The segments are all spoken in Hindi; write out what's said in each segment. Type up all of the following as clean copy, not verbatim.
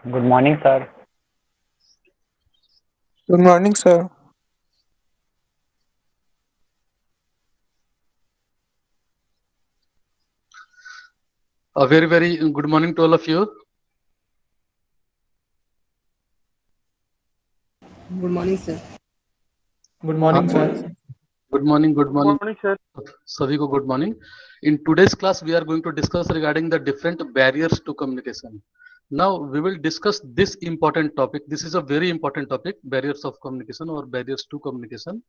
Good morning, sir. Good morning, sir. A very good morning to all of you. Good morning, sir. Good morning, sir. Good morning. Good morning, sir. सभी को good morning. In today's class, we are going to discuss regarding the different barriers to communication. Now we will discuss this important topic. This is a very important topic, barriers of communication or barriers to communication.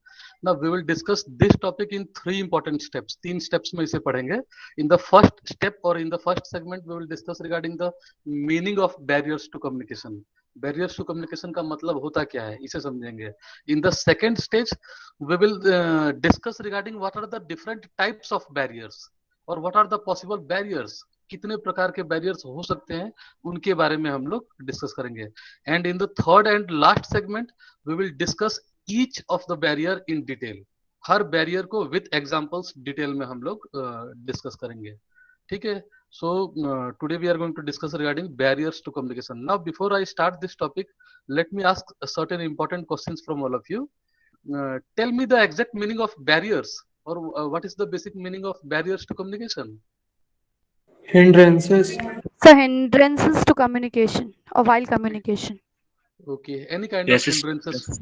Now we will discuss this topic in three important steps. तीन steps में इसे पढ़ेंगे. In the first step or in the first segment, we will discuss regarding the meaning of barriers to communication. Barriers to communication का मतलब होता क्या है, इसे समझेंगे. In the second stage, we will discuss regarding what are the different types of barriers or what are the possible barriers. कितने प्रकार के बैरियर्स हो सकते हैं उनके बारे में हम लोग डिस्कस करेंगे. And in the third and last segment we will discuss each of the barrier in detail. हर बैरियर को विथ एग्जांपल्स डिटेल में हम लोग डिस्कस करेंगे. ठीक है. So today we are going to discuss regarding barriers to communication. Now before I start this topic, let me ask certain important questions from all of you. Tell me the exact meaning of barriers, or what is the basic meaning of barriers to communication? Hindrances. So hindrances to communication or while communication. Okay, any kind of Yes, hindrances,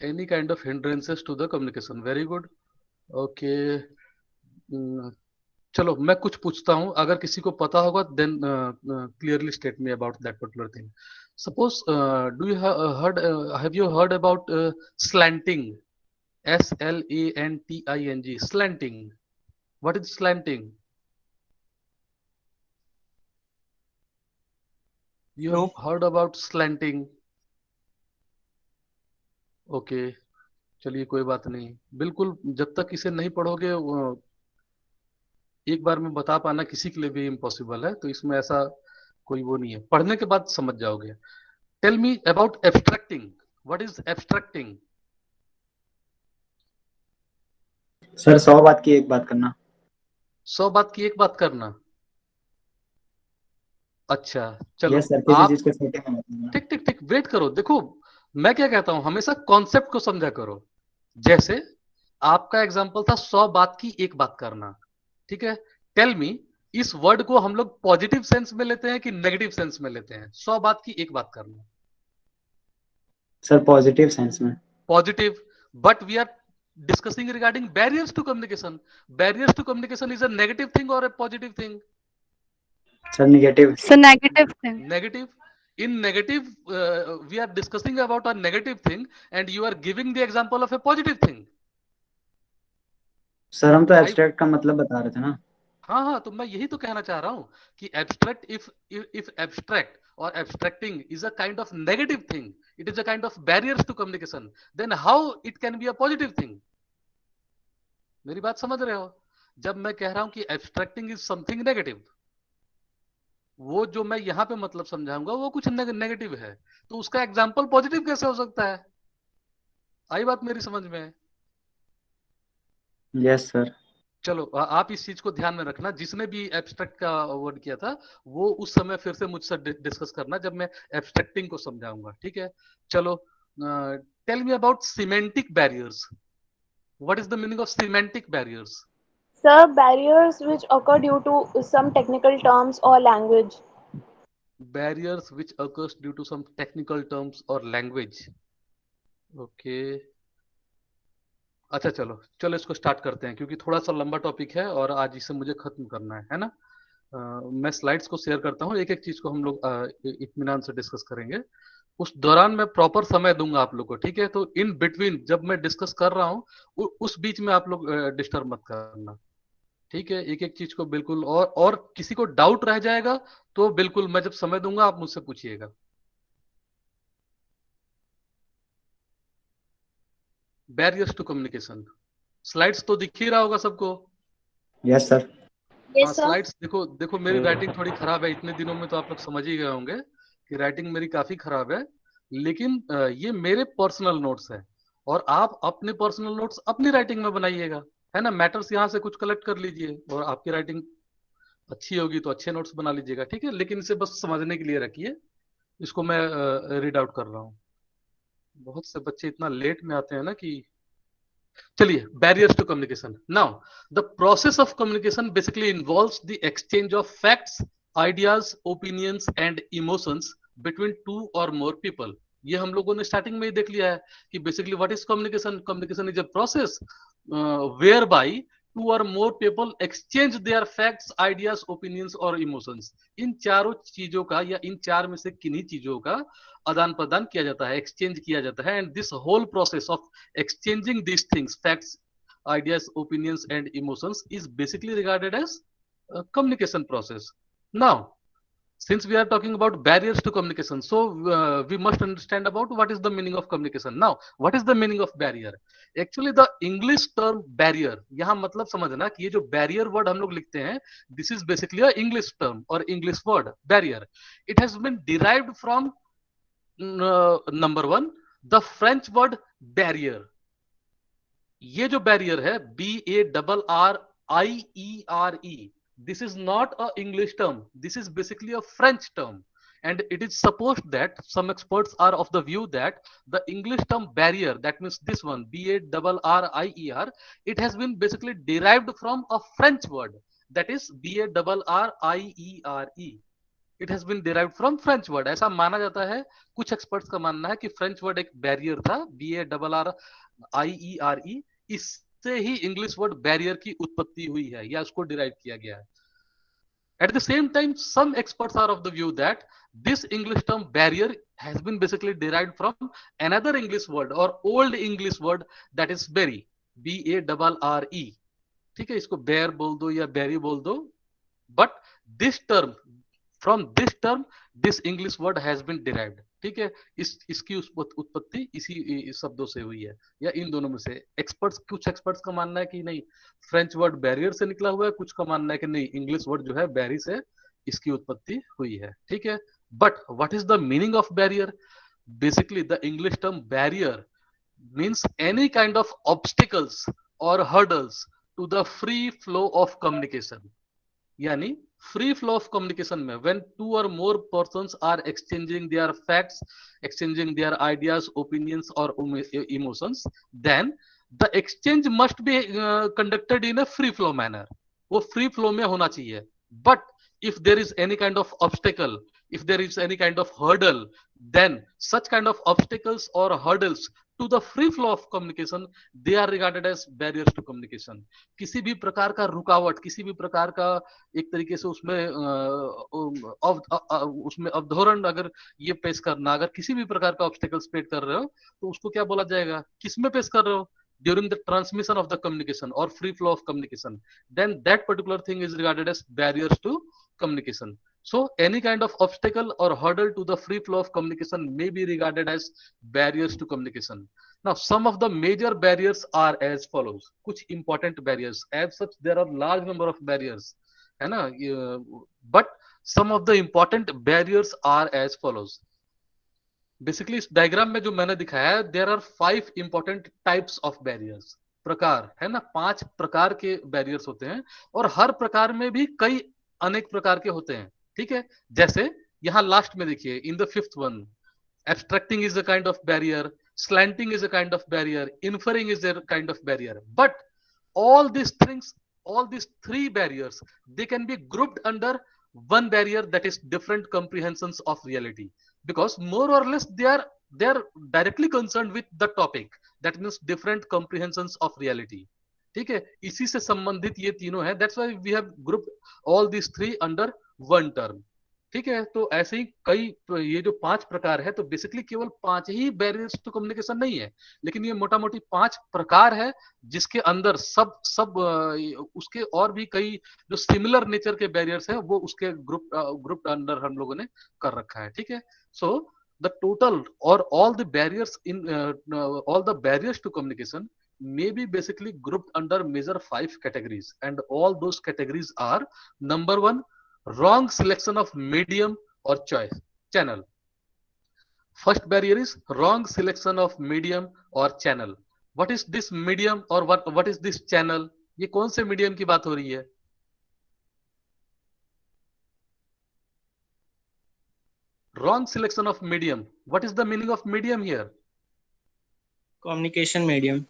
any kind of hindrances to the communication. Very good. Okay. चलो मैं कुछ पूछता हूं, अगर किसी को पता होगा then clearly state me about that particular thing. Suppose do you have you heard about slanting? SLANTING, slanting. What is slanting? You have heard about slanting? Okay, चलिए कोई बात नहीं. बिल्कुल जब तक इसे नहीं पढ़ोगे एक बार में बता पाना किसी के लिए भी इम्पॉसिबल है, तो इसमें ऐसा कोई वो नहीं है, पढ़ने के बाद समझ जाओगे. Tell me about abstracting. What is abstracting? Sir 100 बात की एक बात करना. 100 बात की एक बात करना. अच्छा चलो. यस सर, किसी चीज को छोटे में बताना. ठीक ठीक ठीक, वेट करो. देखो मैं क्या कहता हूं, हमेशा कॉन्सेप्ट को समझा करो. जैसे आपका एग्जांपल था 100 बात की एक बात करना. ठीक है. टेल मी, इस वर्ड को हम लोग पॉजिटिव सेंस में लेते हैं कि नेगेटिव सेंस में लेते हैं? 100 बात की एक बात करना. सर पॉजिटिव सेंस में. Positive. But we are discussing regarding barriers to communication. Barriers to communication is a negative thing or a positive thing? Sir negative. So negative thing. Negative. In negative, we are discussing about a negative thing and you are giving the example of a positive thing. Sir हम तो एब्स्ट्रैक्ट का मतलब बता रहे थे ना. हाँ हाँ, तो मैं यही तो कहना चाह रहा हूं कि abstract, if abstract or abstracting is a kind of negative thing, it is a kind of barriers to communication, then how it can be a positive thing? मेरी बात समझ रहे हो? जब मैं कह रहा हूं कि एब्स्ट्रैक्टिंग इज समथिंग नेगेटिव, वो जो मैं यहां पे मतलब समझाऊंगा वो कुछ नेगेटिव है, तो उसका एग्जाम्पल पॉजिटिव कैसे हो सकता है? आई बात मेरी समझ में? Yes sir. चलो आप इस चीज को ध्यान में रखना. जिसने भी एब्स्ट्रैक्ट का वर्ड किया था वो उस समय फिर से मुझसे डिस्कस करना जब मैं एब्स्ट्रैक्टिंग को समझाऊंगा. ठीक है. चलो, tell me about semantic barriers. What is the meaning of semantic barriers? Sir, barriers which occur due to some technical terms or language. Barriers which occurs due to some technical terms or language. Okay. अच्छा चलो चलो इसको स्टार्ट करते हैं क्योंकि थोड़ा सा लंबा टॉपिक है और आज इसे मुझे खत्म करना है ना. मैं स्लाइड्स को शेयर करता हूँ, एक एक चीज को हम लोग इत्मीनान से डिस्कस करेंगे. उस दौरान मैं प्रॉपर समय दूंगा आप लोग को. ठीक है. तो इन बिटवीन जब मैं डिस्कस कर रहा हूँ उस बीच में आप लोग डिस्टर्ब मत करना. ठीक है. एक एक चीज को बिल्कुल, और किसी को डाउट रह जाएगा तो बिल्कुल मैं जब समय दूंगा आप मुझसे पूछिएगा. Barriers to communication. स्लाइड्स तो दिख ही रहा होगा सबको. Yes sir. Yes, sir. Slides देखो. देखो मेरी राइटिंग थोड़ी खराब है, इतने दिनों में तो आप लोग समझ ही गए होंगे कि राइटिंग मेरी काफी खराब है, लेकिन ये मेरे पर्सनल नोट्स है और आप अपने पर्सनल नोट्स अपनी राइटिंग में बनाइएगा, है ना. मैटर्स यहाँ से कुछ कलेक्ट कर लीजिए और आपकी राइटिंग अच्छी होगी तो अच्छे नोट्स बना लीजिएगा, ठीक है, लेकिन इसे बस समझने के लिए रखिए। इसको मैं रीड आउट कर रहा हूँ। बहुत से बच्चे इतना लेट में आते हैं ना कि चलिए, barriers to communication. Now the process of communication basically involves the exchange of facts, ideas, opinions and emotions between two और मोर पीपल। ये हम लोगों ने स्टार्टिंग में ही देख लिया है कि basically what is communication. Communication is a process whereby two और more people exchange their facts, ideas, opinions और इमोशंस। इन चारों चीजों का या इन चार में से किन्हीं चीजों का आदान प्रदान किया जाता है, एक्सचेंज किया जाता है। And this whole process of exchanging these things, facts, ideas, opinions and emotions, is basically regarded as a communication process. Now, since we are talking about barriers to communication, so we must understand about what is the meaning of communication. Now, what is the meaning of barrier? Actually the English term barrier, यहाँ मतलब समझना कि ये जो barrier word हम लोग लिखते हैं, this is basically a English term or English word barrier. It has been derived from number one, the French word barrier. ये जो बैरियर है, BARRIERE, this is not a English term, this is basically a French term. And it is supposed that some experts are of the view that the English term barrier, that means this one, BARRIER, it has been basically derived from a French word, that is BARRIERE. It has been derived from French word. ऐसा माना जाता है, कुछ एक्सपर्ट्स का मानना है कि फ्रेंच वर्ड एक बैरियर था, BARRIERE, इससे ही इंग्लिश वर्ड बैरियर की उत्पत्ति हुई है या उसको डिराइव किया गया है। At the same time, some experts are of the view that this English term barrier has been basically derived from another English word or old English word, that is berry, BARRE। ठीक है, इसको बेर बोल दो या बेरी बोल दो, but this term, from this term this English word has been derived. ठीक है, इसकी उत्पत्ति इसी शब्दों से हुई है, या इन दोनों में से। एक्सपर्ट्स, कुछ एक्सपर्ट्स का मानना है कि नहीं फ्रेंच वर्ड बैरियर से निकला हुआ है, कुछ का मानना है कि नहीं इंग्लिश वर्ड जो है बैरी से इसकी उत्पत्ति हुई है। ठीक है, but what is the meaning of barrier? Basically the English term barrier means any kind of obstacles और hurdles to the free flow of communication. यानी फ्री फ्लो ऑफ कम्युनिकेशन में व्हेन टू और more persons are exchanging their facts, exchanging their ideas, opinions और emotions, then the exchange must be conducted in a free flow manner. वो फ्री फ्लो में होना चाहिए। But if there is any kind of obstacle, if there is any kind of hurdle, then such kind of obstacles or hurdles to the free flow of communication, they are regarded as barriers to communication. किसी भी प्रकार का रुकावट, किसी भी प्रकार का एक तरीके से उसमें अवरोधन अगर ये पेश करना, अगर किसी भी प्रकार का ऑब्स्टेकल्स पेश कर रहे हो तो उसको क्या बोला जाएगा, किसमें पेश कर रहे हो? During the transmission of the communication or free flow of communication, then that particular thing is regarded as barriers to communication. So any kind of obstacle or hurdle to the free flow of communication may be regarded as barriers to communication. Now some of the major barriers are as follows. कुछ important barriers, as such there are large number of barriers, है ना, but some of the important barriers are as follows. Basically इस डायग्राम में जो मैंने दिखाया है, there are 5 important types of barriers, प्रकार है ना, 5 प्रकार के बैरियर्स होते हैं, और हर प्रकार में भी कई अनेक प्रकार के होते हैं। ठीक है, जैसे यहां लास्ट में देखिए, in the 5th one, abstracting is a kind of barrier, slanting is a kind of barrier, inferring is a kind of barrier. But all these things, all these 3 barriers, they can be grouped under one barrier, that is different comprehensions of reality, because more or less they are directly concerned with the topic, that means different comprehensions of reality. ठीक है, इसी से संबंधित ये तीनों है, that's why we have grouped all these 3 under one term. ठीक है, तो ऐसे ही कई, ये जो 5 प्रकार है, तो बेसिकली केवल 5 ही बैरियर्स टू कम्युनिकेशन नहीं है, लेकिन ये मोटा मोटी 5 प्रकार है, जिसके अंदर सब उसके और भी कई जो सिमिलर नेचर के बैरियर्स हैं वो उसके ग्रुप अंडर हम लोगों ने कर रखा है। ठीक है, सो द टोटल और all the barriers to communication may be basically grouped under major 5 categories, and all those categories are: number 1, wrong selection of medium or channel. First barrier is wrong selection of medium or channel. What is this medium or what is this channel? ये कौन से मीडियम की बात हो रही है? Wrong selection of medium. What is the meaning of medium here? Communication medium.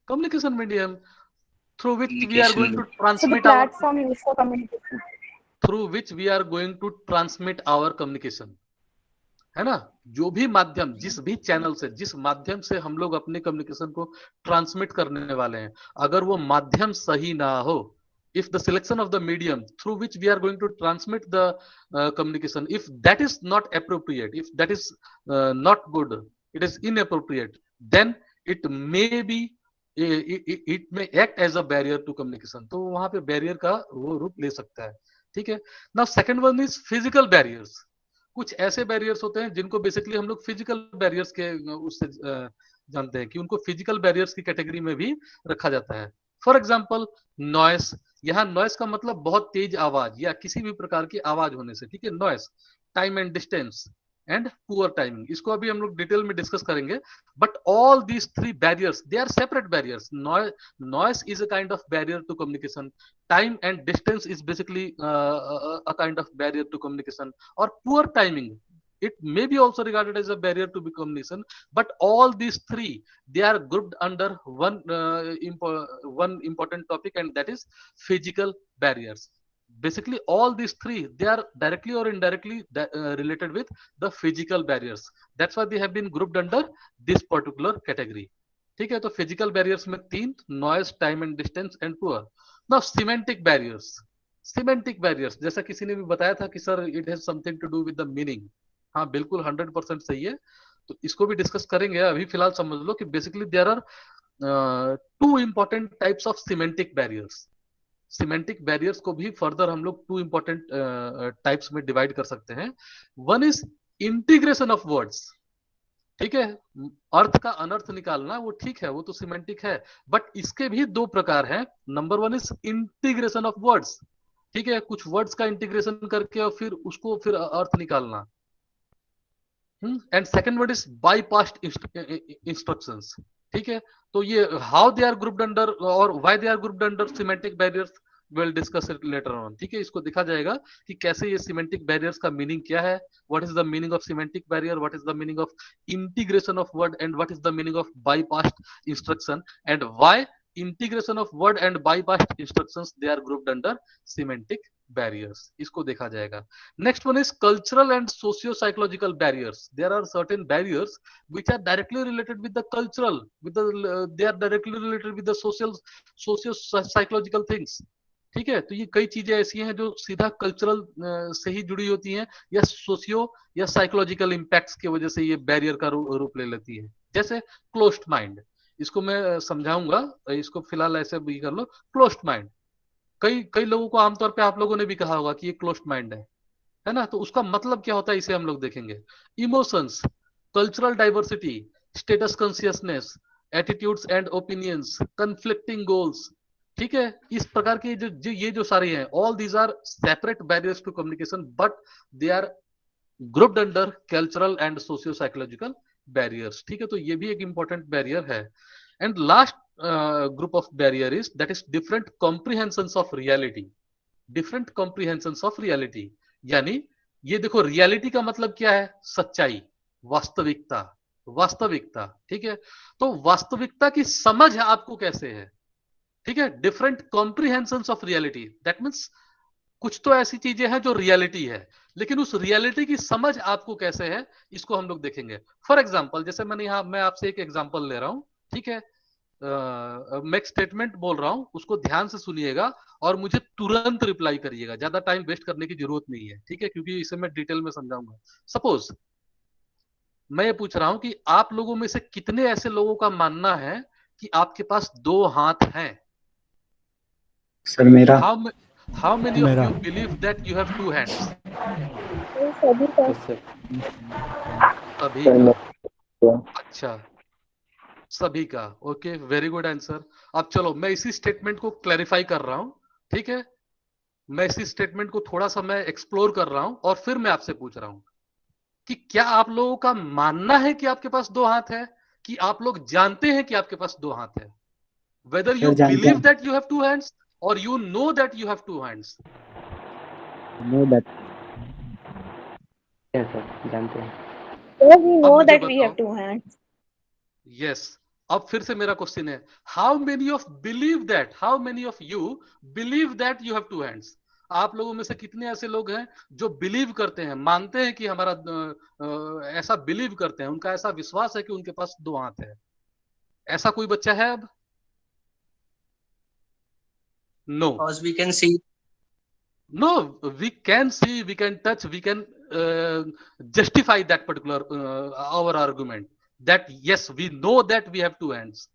Communication medium through which we are Communication going to medium. So the transmit our platform used for communication. through which we are going to transmit our communication. है ना, जो भी माध्यम, जिस भी चैनल से, जिस माध्यम से हम लोग अपने कम्युनिकेशन को ट्रांसमिट करने वाले हैं, अगर वो माध्यम सही ना हो, if the selection of the medium through which we are going to transmit the communication, if that is not appropriate, if that is not good, it is inappropriate, then it may be it may act as a barrier to communication. तो वहां पे बैरियर का वो रूप ले सकता है. ठीक है. Now second one is physical barriers. कुछ ऐसे बैरियर्स होते हैं जिनको बेसिकली हम लोग फिजिकल बैरियर्स के उससे जानते हैं कि उनको फिजिकल बैरियर्स की कैटेगरी में भी रखा जाता है. For example noise. यहाँ नॉइस का मतलब बहुत तेज आवाज या किसी भी प्रकार की आवाज होने से. ठीक है. Noise, time and distance and poor timing, इसको अभी हम लोग डिटेल में डिस्कस करेंगे. But all these three barriers, they are separate barriers. Noise is a kind of barrier to communication. Time and distance is basically a kind of barrier to communication. और poor timing, it may be also regarded as a barrier to communication, but all these three, they are grouped under one important topic, and that is physical barriers. Basically all these three, they are directly or indirectly related with the physical barriers. That's why they have been grouped under this particular category. ठीक है. तो physical barriers में तीन, noise, time and distance and poor. Now semantic barriers. Semantic barriers, जैसा किसी ने भी बताया था कि sir it has something to do with the meaning. हाँ बिल्कुल 100% सही है. तो इसको भी डिस्कस करेंगे. अभी फिलहाल समझ लो कि basically there are two important types of semantic barriers. Semantic barriers को भी फर्दर हम लोग टू इंपॉर्टेंट टाइप्स में डिवाइड कर सकते हैं. One is integration of words. ठीक है. अर्थ का अनर्थ निकालना, वो ठीक है, वो तो सिमेंटिक है. बट इसके भी दो प्रकार हैं. Number one is integration of words. ठीक है. कुछ वर्ड्स का इंटीग्रेशन करके और फिर उसको फिर अर्थ निकालना. And second word is bypassed instructions. ठीक है. तो ये how they are grouped under और why they are grouped under semantic barriers, will discuss it later on. ठीक है. इसको देखा जाएगा कि कैसे ये सिमेंटिक बैरियर्स का मीनिंग क्या है, what is the meaning of semantic barrier, what is the meaning of integration of word and what is the meaning of bypassed instruction, and why integration of word and bypassed instructions they are grouped under semantic barriers. इसको देखा जाएगा. Next one is cultural and socio psychological barriers. There are certain barriers which are directly related with the cultural, they are directly related with the socio psychological things. ठीक है. तो ये कई चीजें ऐसी हैं जो सीधा कल्चरल से ही जुड़ी होती हैं या सोशियो या साइकोलॉजिकल इम्पैक्ट्स की वजह से ये बैरियर का रूप ले लेती है. जैसे क्लोज्ड माइंड, इसको मैं समझाऊंगा, इसको फिलहाल ऐसे भी कर लो. क्लोज्ड माइंड, कई लोगों को आमतौर पे आप लोगों ने भी कहा होगा कि ये क्लोज्ड माइंड है ना. तो उसका मतलब क्या होता है, इसे हम लोग देखेंगे. Emotions, cultural diversity, status consciousness, attitudes and opinions, conflicting goals. ठीक है. इस प्रकार के जो सारे हैं, all these are separate barriers to communication, but they are grouped under cultural and socio psychological barriers. ठीक है. तो ये भी एक इंपॉर्टेंट बैरियर है. And last group of barrier is that is different comprehensions of reality. different comprehensions of reality, यानी ये देखो, रियलिटी का मतलब क्या है, सच्चाई, वास्तविकता, वास्तविकता. ठीक है. तो वास्तविकता की समझ आपको कैसे है. ठीक है. Different comprehensions of reality, that means कुछ तो ऐसी चीजें हैं जो रियलिटी है, लेकिन उस रियलिटी की समझ आपको कैसे है, इसको हम लोग देखेंगे. फॉर एग्जाम्पल, जैसे मैं आपसे एक एग्जाम्पल ले रहा हूं. ठीक है. मैं एक स्टेटमेंट बोल रहा हूं, उसको ध्यान से सुनिएगा और मुझे तुरंत रिप्लाई करिएगा. ज्यादा टाइम वेस्ट करने की जरूरत नहीं है. ठीक है. क्योंकि इसे मैं डिटेल में समझाऊंगा. सपोज मैं ये पूछ रहा हूं कि आप लोगों में से कितने ऐसे लोगों का मानना है कि आपके पास दो हाथ हैं. सर मेरा. How many of you believe that you have two hands? सभी का. सभी का. अच्छा, सभी का. Okay, very good answer. अब चलो मैं इसी स्टेटमेंट को क्लैरिफाई कर रहा हूं. ठीक है. मैं इसी स्टेटमेंट को थोड़ा सा मैं एक्सप्लोर कर रहा हूं और फिर मैं आपसे पूछ रहा हूं कि क्या आप लोगों का मानना है कि आपके पास दो हाथ है, कि आप लोग जानते हैं कि आपके पास दो हाथ है. Whether you believe that you have two hands और you know that you have two hands. Know that. Sir जानते हैं। So we know मुझे that we बताओ। have two hands. यस, अब फिर से मेरा क्वेश्चन है, how many of you believe that you have two hands? आप लोगों में से कितने ऐसे लोग हैं जो बिलीव करते हैं, मानते हैं कि हमारा ऐसा बिलीव करते हैं, उनका ऐसा विश्वास है कि उनके पास दो हाथ है? ऐसा कोई बच्चा है अब? No. Because we can see. No, we can see, we can touch, we can justify that particular our argument that yes, we know that we have two hands.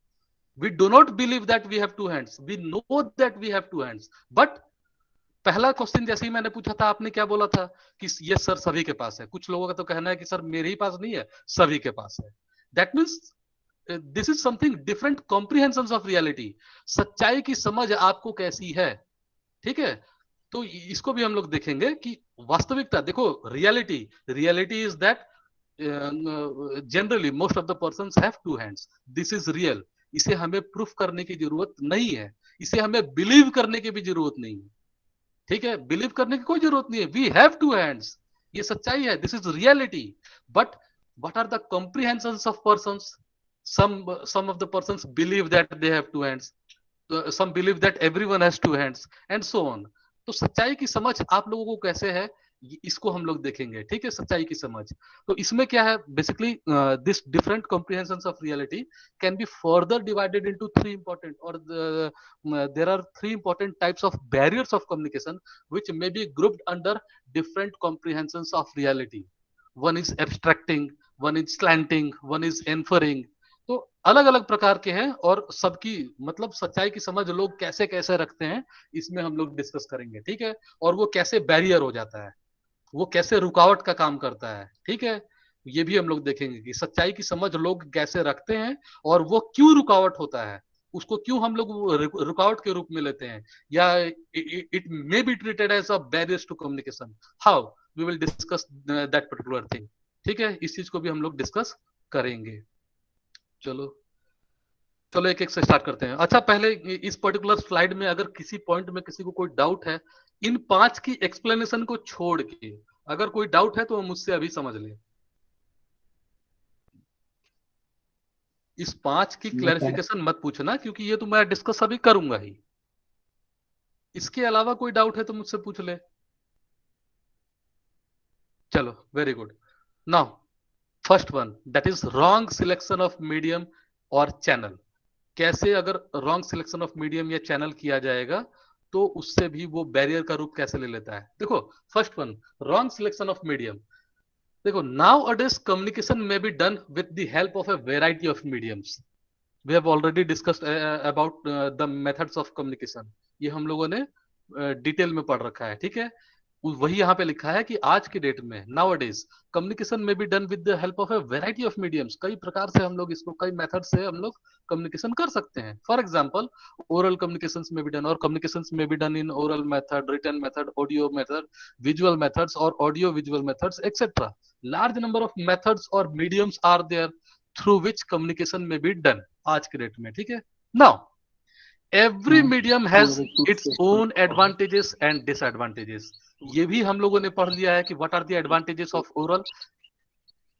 We do not believe that we have two hands. We know that we have two hands. But पहला क्वेश्चन जैसे ही मैंने पूछा था, आपने क्या बोला था कि ये सर सभी के पास है। कुछ लोगों का तो कहना है कि सर मेरे ही पास नहीं है, सभी के पास है। That means this is something different comprehension of reality. सच्चाई की समझ आपको कैसी है, ठीक है? तो इसको भी हम लोग देखेंगे कि वास्तविकता देखो, reality is that generally most of the persons have two hands. This is real. इसे हमें प्रूफ करने की जरूरत नहीं है, इसे हमें बिलीव करने की भी जरूरत नहीं है, ठीक है? बिलीव करने की कोई जरूरत नहीं है। वी हैव टू हैंड्स, ये सच्चाई है, this is reality. But what are the comprehensions of persons? some of the persons believe that they have two hands, some believe that everyone has two hands and so on. तो सच्चाई की समझ आप लोगों को कैसे है, इसको हम लोग देखेंगे, ठीक है? सच्चाई की समझ। तो इसमें क्या है, basically this different comprehensions of reality can be further divided into three important, और there are three important types of barriers of communication which may be grouped under different comprehensions of reality. One is abstracting, one is slanting, one is inferring. तो अलग अलग प्रकार के हैं, और सबकी मतलब सच्चाई की समझ लोग कैसे कैसे रखते हैं, इसमें हम लोग डिस्कस करेंगे, ठीक है? और वो कैसे बैरियर हो जाता है, वो कैसे रुकावट का काम करता है, ठीक है? ये भी हम लोग देखेंगे कि सच्चाई की समझ लोग कैसे रखते हैं और वो क्यों रुकावट होता है, उसको क्यों हम लोग रुकावट के रूप में लेते हैं, या it may be treated as a barrier to communication. How we will discuss that particular thing, ठीक है? इस चीज को भी हम लोग डिस्कस करेंगे। चलो एक एक से स्टार्ट करते हैं। अच्छा, पहले इस पर्टिकुलर स्लाइड में अगर किसी पॉइंट में किसी को कोई डाउट है, इन 5 की एक्सप्लेनेशन को छोड़ के अगर कोई डाउट है तो मुझसे अभी समझ ले। इस 5 की क्लैरिफिकेशन मत पूछना, क्योंकि ये तो मैं डिस्कस अभी करूंगा ही। इसके अलावा कोई डाउट है तो मुझसे पूछ ले। चलो, very good. Now first one, that is wrong selection of medium और चैनल। कैसे अगर रॉन्ग सिलेक्शन ऑफ मीडियम या चैनल किया जाएगा तो उससे भी वो बैरियर का रूप कैसे ले लेता है। देखो, first one, wrong selection of medium. देखो, nowadays communication may be done with the help of a variety of mediums. We have already discussed about the methods of communication. ये हम लोगों ने डिटेल में पढ़ रखा है, ठीक है? वही यहाँ पे लिखा है कि आज के डेट में nowadays communication may be done with the help of a variety of mediums. कई प्रकार से हम लोग इसको, कई मेथड से हम लोग कम्युनिकेशन कर सकते हैं। For example, oral communications may be done, और communications may be done in oral method, written method, audio method, visual methods और audio visual methods etcetera. Large number of methods और mediums are there through which communication may be done आज के डेट में, ठीक है? Now every medium has its own advantages and disadvantages. ये भी हम लोगों ने पढ़ लिया है कि what are the advantages of oral,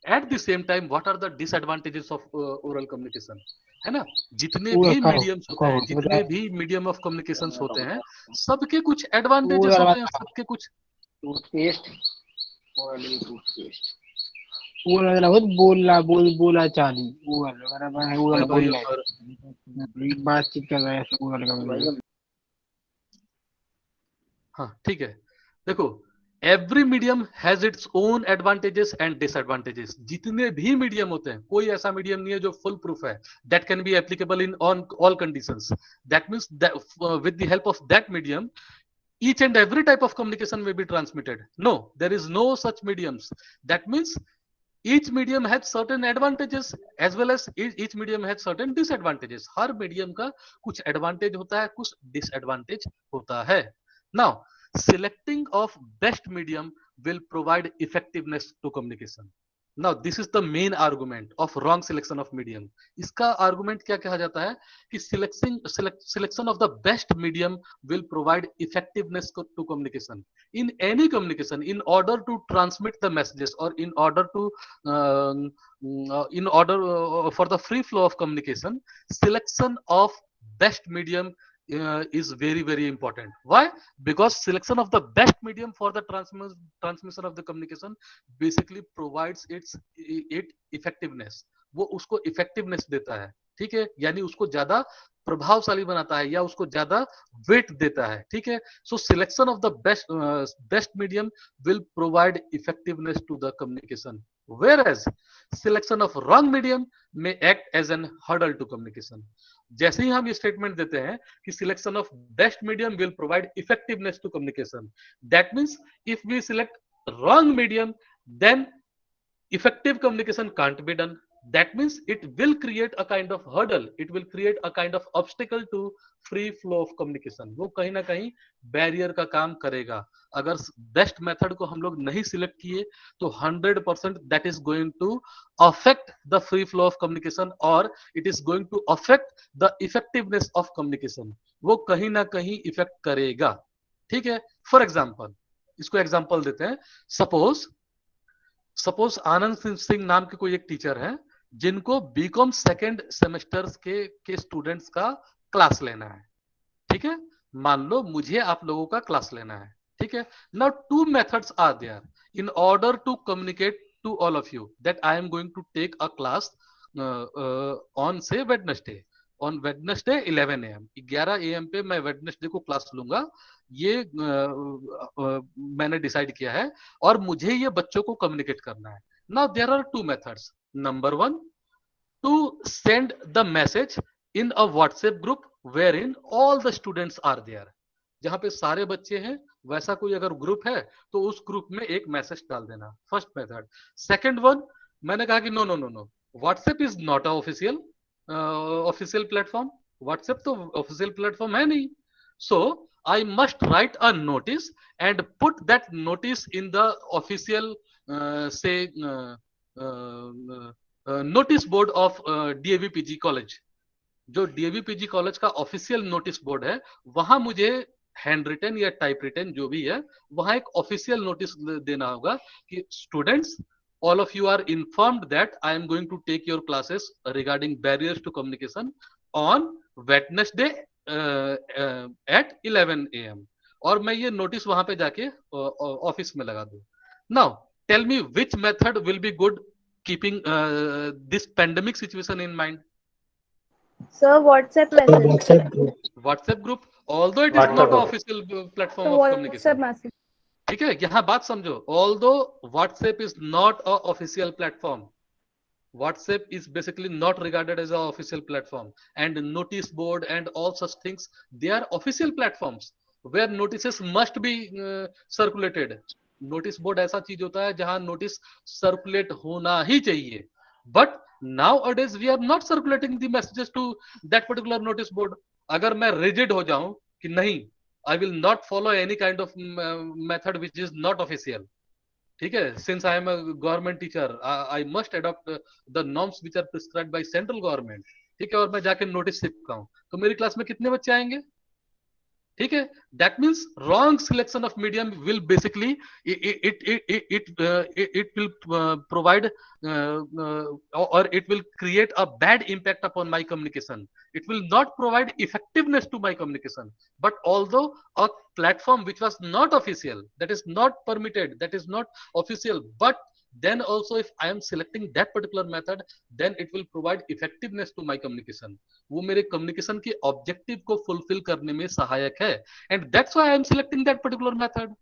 at the same time what are the disadvantages of oral communication, है ना? जितने भी मीडियम्स होते हैं, जितने भी मीडियम ऑफ कम्युनिकेशंस होते हैं, सबके कुछ एडवांटेजेस होते हैं, सबके कुछ टूथपेस्ट और टूथपेस्ट वो लग रहा बोला चाली वो बोल बातचीत कर रहा है। हाँ, ठीक है। देखो, every medium has its own advantages and disadvantages. जितने भी मीडियम होते हैं, कोई ऐसा मीडियम नहीं है जो फुल प्रूफ है, that can be applicable in on all conditions. That means with the help of that medium each and every type of communication may be transmitted. No, there is no such mediums. That means each medium has certain advantages as well as each medium has certain disadvantages. Her medium का कुछ advantage होता है, कुछ disadvantage होता है. Now, selecting of best medium will provide effectiveness to communication. Now this is the main argument of wrong selection of medium. इसका आर्गुमेंट क्या कहा जाता है कि selection of the best medium will provide effectiveness to communication in any communication, in order to transmit the messages और in order for the free flow of communication. Selection of best medium is very important. Why? Because selection of the best medium for the transmission of the communication basically provides it effectiveness. वो उसको effectiveness देता है, ठीक है, यानी उसको ज्यादा प्रभावशाली बनाता है या उसको ज्यादा वेट देता है, ठीक है। So selection of the best medium will provide effectiveness to the communication, whereas selection of wrong medium may act as an hurdle to communication। जैसे ही हम ये स्टेटमेंट देते हैं कि selection of best medium will provide effectiveness to communication, that means if we select wrong medium then effective communication can't be done. That means it will create a kind of hurdle, it will create a kind of obstacle to free flow of communication। वो कहीं ना कहीं बैरियर का काम करेगा। अगर बेस्ट मेथड को हम लोग नहीं सिलेक्ट किए तो 100% that is going to affect the free flow of communication और it is going to affect the effectiveness of communication. वो कहीं ना कहीं इफेक्ट करेगा, ठीक है। फॉर एग्जाम्पल, इसको एग्जाम्पल देते हैं। सपोज आनंद सिंह नाम के कोई एक टीचर है जिनको बीकॉम सेकेंड सेमेस्टर के स्टूडेंट्स का क्लास लेना है, ठीक है। मान लो मुझे आप लोगों का क्लास लेना है, ठीक है। Now two methods are there in order to communicate to all of you that I am going to take a class on say Wednesday, on Wednesday 11 AM 11 AM पे मैं वेडनेसडे को क्लास लूंगा, ये मैंने डिसाइड किया है और मुझे ये बच्चों को कम्युनिकेट करना है। Now there are two methods. Number 1, to send the message in a WhatsApp group where in all the students are there. जहां पे सारे बच्चे हैं वैसा कोई अगर ग्रुप है तो उस ग्रुप में एक मैसेज डाल देना, फर्स्ट मेथड। सेकंड वन, मैंने कहा कि no no no no, WhatsApp is not a official platform, WhatsApp तो ऑफिशियल प्लेटफॉर्म है नहीं। So I must write a notice and put that notice in the official से notice board of DAV PG college. जो डीएवी पीजी कॉलेज का ऑफिशियल नोटिस बोर्ड है वहां मुझे हैंड रिटन या टाइप रिटन जो भी है वहां एक ऑफिशियल नोटिस देना होगा कि students, all of you are informed that I am going to take your classes regarding barriers to communication on Wednesday at 11 AM। और मैं ये नोटिस वहां पे जाके ऑफिस में लगा दूं। Now tell me which method will be good keeping this pandemic situation in mind. Sir, WhatsApp message. WhatsApp group, although it is not an official platform of communication। ठीक है, यहां बात समझो। Although WhatsApp is not a official platform, WhatsApp is basically not regarded as an official platform, and notice board and all such things, they are official platforms where notices must be circulated। notice board ऐसा चीज होता है जहां notice circulate होना ही चाहिए, but nowadays we are not circulating the messages to that particular notice board। अगर मैं rigid हो जाऊं कि नहीं, I will not follow any kind of method which is not official, ठीक है। Since I am a government teacher, I must adopt the norms which are prescribed by central government, ठीक है। और मैं जाके नोटिस चिपकाऊं तो मेरी क्लास में कितने बच्चे आएंगे, ठीक है। That means wrong selection of medium will basically it will provide और it will create a bad impact upon my communication. It will not provide effectiveness to my communication, but although a platform which was not official, that is not permitted, that is not official, but then also if I am selecting that particular method, then it will provide effectiveness to my communication। वो मेरे communication के objective को fulfill करने में सहायक है, and that's why I am selecting that particular method,